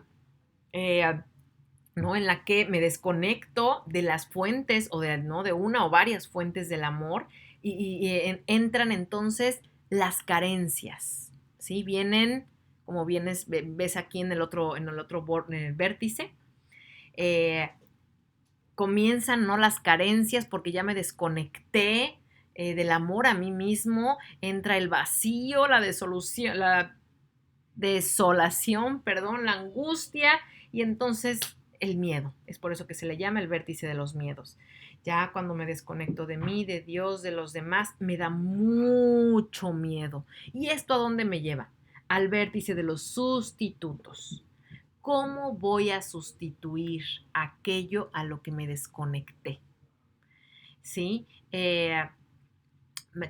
¿no? En la que me desconecto de las fuentes o ¿no? de una o varias fuentes del amor y entran entonces las carencias, ¿sí? Vienen, como ves aquí en el otro en el vértice, eh, comienzan, ¿no? Las carencias porque ya me desconecté del amor a mí mismo, entra el vacío, la desolación, perdón, la angustia y entonces el miedo. Es por eso que se le llama el vértice de los miedos. Ya cuando me desconecto de mí, de Dios, de los demás, me da mucho miedo. ¿Y esto a dónde me lleva? Al vértice de los sustitutos. ¿Cómo voy a sustituir aquello a lo que me desconecté? ¿Sí?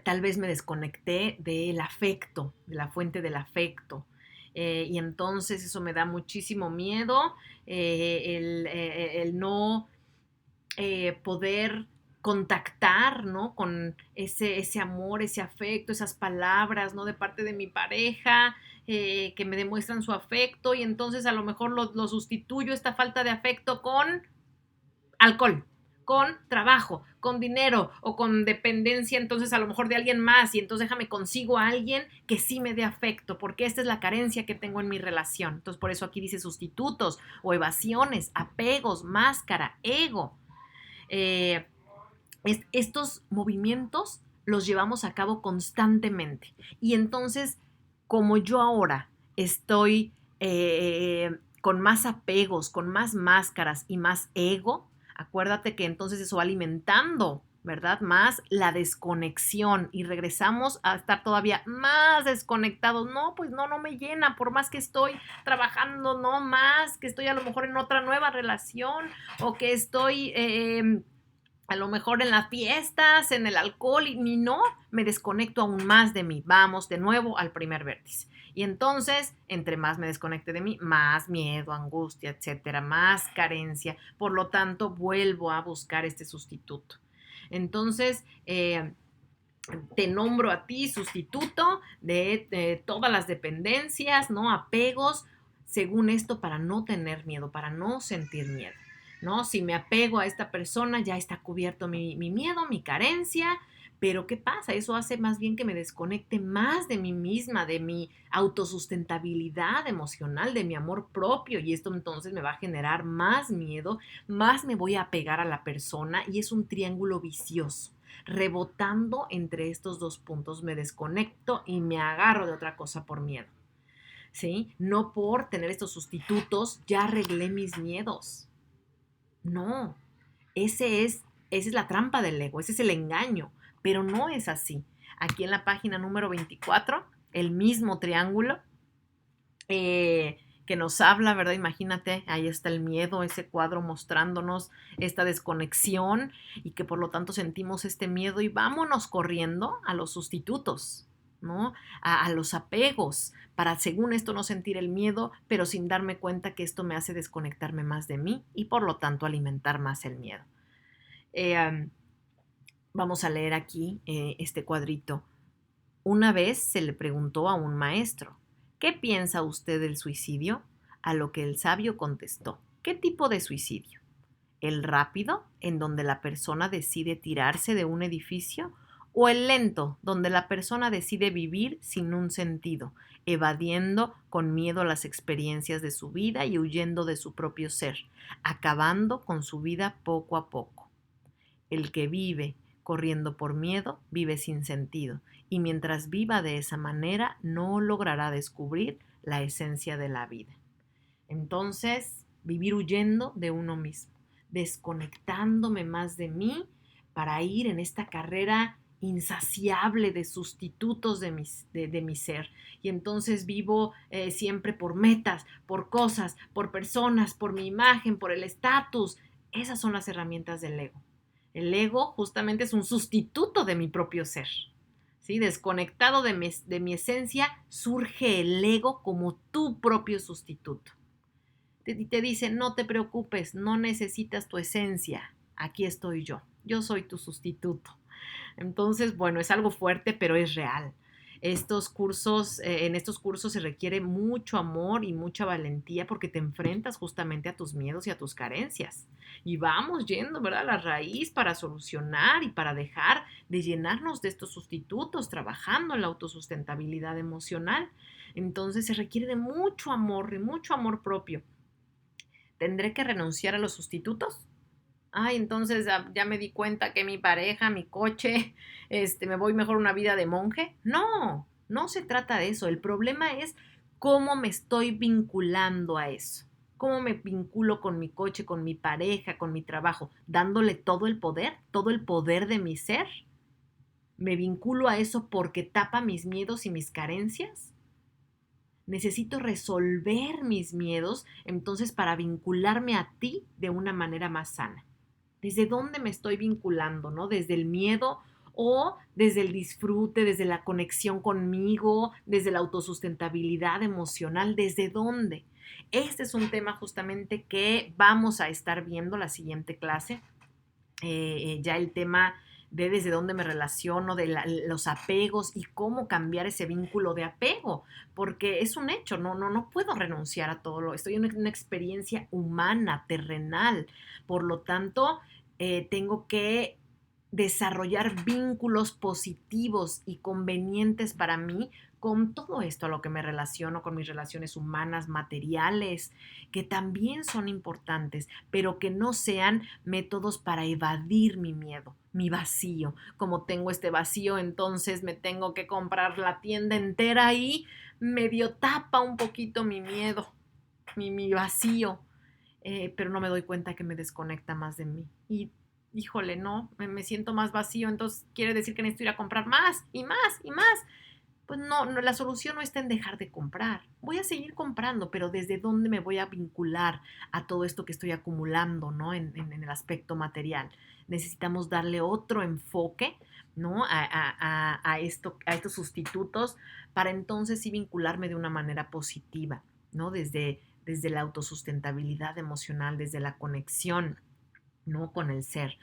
Tal vez me desconecté del afecto, de la fuente del afecto. Y entonces eso me da muchísimo miedo, el no poder contactar, ¿no? Con ese amor, ese afecto, esas palabras, ¿no? De parte de mi pareja, que me demuestran su afecto y entonces a lo mejor lo sustituyo esta falta de afecto con alcohol, con trabajo, con dinero o con dependencia, entonces a lo mejor de alguien más, y entonces déjame consigo a alguien que sí me dé afecto, porque esta es la carencia que tengo en mi relación. Entonces por eso aquí dice sustitutos o evasiones, apegos, máscara, ego. Eh, Estos movimientos los llevamos a cabo constantemente. Y entonces, como yo ahora estoy con más apegos, con más máscaras y más ego, acuérdate que entonces eso va alimentando, ¿verdad? Más la desconexión y regresamos a estar todavía más desconectados. No, pues no me llena, por más que estoy trabajando, no más, que estoy a lo mejor en otra nueva relación o que estoy a lo mejor en las fiestas, en el alcohol, y ni no, me desconecto aún más de mí. Vamos de nuevo al primer vértice. Y entonces, entre más me desconecte de mí, más miedo, angustia, etcétera, más carencia. Por lo tanto, vuelvo a buscar este sustituto. Entonces, te nombro a ti sustituto de todas las dependencias, ¿no? Apegos, según esto, para no tener miedo, para no sentir miedo. ¿No? Si me apego a esta persona, ya está cubierto mi miedo, mi carencia, pero ¿qué pasa? Eso hace más bien que me desconecte más de mí misma, de mi autosustentabilidad emocional, de mi amor propio, y esto entonces me va a generar más miedo, más me voy a apegar a la persona y es un triángulo vicioso. Rebotando entre estos dos puntos, me desconecto y me agarro de otra cosa por miedo. ¿Sí? No por tener estos sustitutos, ya arreglé mis miedos. No, esa es la trampa del ego, ese es el engaño, pero no es así. Aquí en la página número 24, el mismo triángulo que nos habla, ¿verdad? Imagínate, ahí está el miedo, ese cuadro mostrándonos esta desconexión y que por lo tanto sentimos este miedo y vámonos corriendo a los sustitutos, ¿no? A los apegos, para según esto no sentir el miedo, pero sin darme cuenta que esto me hace desconectarme más de mí y por lo tanto alimentar más el miedo. Vamos a leer aquí este cuadrito. Una vez se le preguntó a un maestro, ¿qué piensa usted del suicidio? A lo que el sabio contestó, ¿qué tipo de suicidio? ¿El rápido, en donde la persona decide tirarse de un edificio? ¿O el lento, donde la persona decide vivir sin un sentido, evadiendo con miedo las experiencias de su vida y huyendo de su propio ser, acabando con su vida poco a poco? El que vive corriendo por miedo vive sin sentido, y mientras viva de esa manera no logrará descubrir la esencia de la vida. Entonces, vivir huyendo de uno mismo, desconectándome más de mí para ir en esta carrera insaciable de sustitutos de mi ser. Y entonces vivo siempre por metas, por cosas, por personas, por mi imagen, por el estatus. Esas son las herramientas del ego. El ego justamente es un sustituto de mi propio ser. ¿Sí? Desconectado de mi esencia, surge el ego como tu propio sustituto. Te dice, no te preocupes, no necesitas tu esencia, aquí estoy yo soy tu sustituto. Entonces, bueno, es algo fuerte, pero es real. En estos cursos se requiere mucho amor y mucha valentía porque te enfrentas justamente a tus miedos y a tus carencias. Y vamos yendo, ¿verdad?, a la raíz para solucionar y para dejar de llenarnos de estos sustitutos, trabajando en la autosustentabilidad emocional. Entonces se requiere de mucho amor y mucho amor propio. ¿Tendré que renunciar a los sustitutos? Ay, entonces ya me di cuenta que mi pareja, mi coche, me voy mejor a una vida de monje. No, no se trata de eso. El problema es cómo me estoy vinculando a eso. ¿Cómo me vinculo con mi coche, con mi pareja, con mi trabajo? ¿Dándole todo el poder de mi ser? ¿Me vinculo a eso porque tapa mis miedos y mis carencias? Necesito resolver mis miedos, entonces, para vincularme a ti de una manera más sana. ¿Desde dónde me estoy vinculando, no? ¿Desde el miedo o desde el disfrute, desde la conexión conmigo, desde la autosustentabilidad emocional? ¿Desde dónde? Este es un tema justamente que vamos a estar viendo la siguiente clase. Ya el tema de desde dónde me relaciono, los apegos y cómo cambiar ese vínculo de apego, porque es un hecho, no puedo renunciar a todo estoy en una experiencia humana, terrenal, por lo tanto, tengo que desarrollar vínculos positivos y convenientes para mí con todo esto a lo que me relaciono, con mis relaciones humanas, materiales, que también son importantes, pero que no sean métodos para evadir mi miedo, mi vacío. Como tengo este vacío, entonces me tengo que comprar la tienda entera y medio tapa un poquito mi miedo, mi vacío, pero no me doy cuenta que me desconecta más de mí. Y híjole, no, me siento más vacío, entonces quiere decir que necesito ir a comprar más y más y más. Pues no, no, la solución no está en dejar de comprar. Voy a seguir comprando, pero ¿desde dónde me voy a vincular a todo esto que estoy acumulando, ¿no? En el aspecto material. Necesitamos darle otro enfoque, ¿no? A estos sustitutos para entonces sí vincularme de una manera positiva, ¿no? Desde la autosustentabilidad emocional, desde la conexión, ¿no? Con el ser.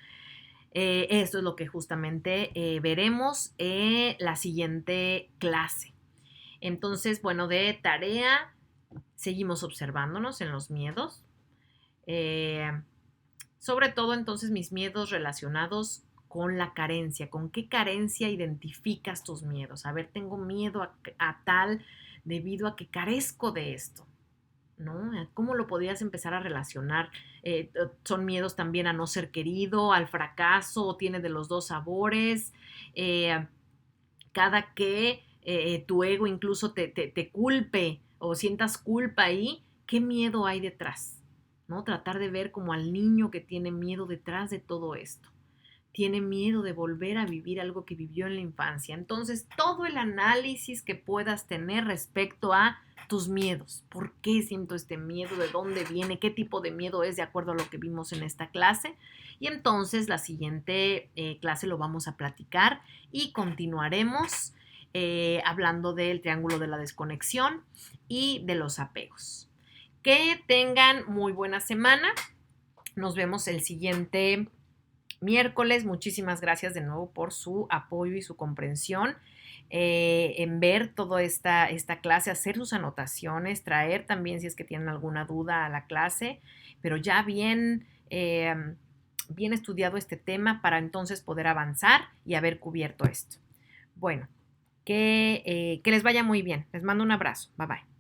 Esto es lo que justamente veremos en la siguiente clase. Entonces, bueno, de tarea, seguimos observándonos en los miedos. Eh, Sobre todo, entonces, mis miedos relacionados con la carencia. ¿Con qué carencia identificas tus miedos? A ver, tengo miedo a tal debido a que carezco de esto. ¿No? ¿Cómo lo podrías empezar a relacionar? Son miedos también a no ser querido, al fracaso, o tiene de los dos sabores. Eh, Cada que tu ego incluso te culpe o sientas culpa ahí, ¿qué miedo hay detrás? ¿No? Tratar de ver como al niño que tiene miedo detrás de todo esto. Tiene miedo de volver a vivir algo que vivió en la infancia. Entonces, todo el análisis que puedas tener respecto a tus miedos. ¿Por qué siento este miedo? ¿De dónde viene? ¿Qué tipo de miedo es de acuerdo a lo que vimos en esta clase? Y entonces la siguiente clase lo vamos a platicar y continuaremos hablando del triángulo de la desconexión y de los apegos. Que tengan muy buena semana. Nos vemos el siguiente miércoles. Muchísimas gracias de nuevo por su apoyo y su comprensión en ver toda esta clase, hacer sus anotaciones, traer también si es que tienen alguna duda a la clase, pero ya bien estudiado este tema para entonces poder avanzar y haber cubierto esto. Bueno, que les vaya muy bien. Les mando un abrazo. Bye bye.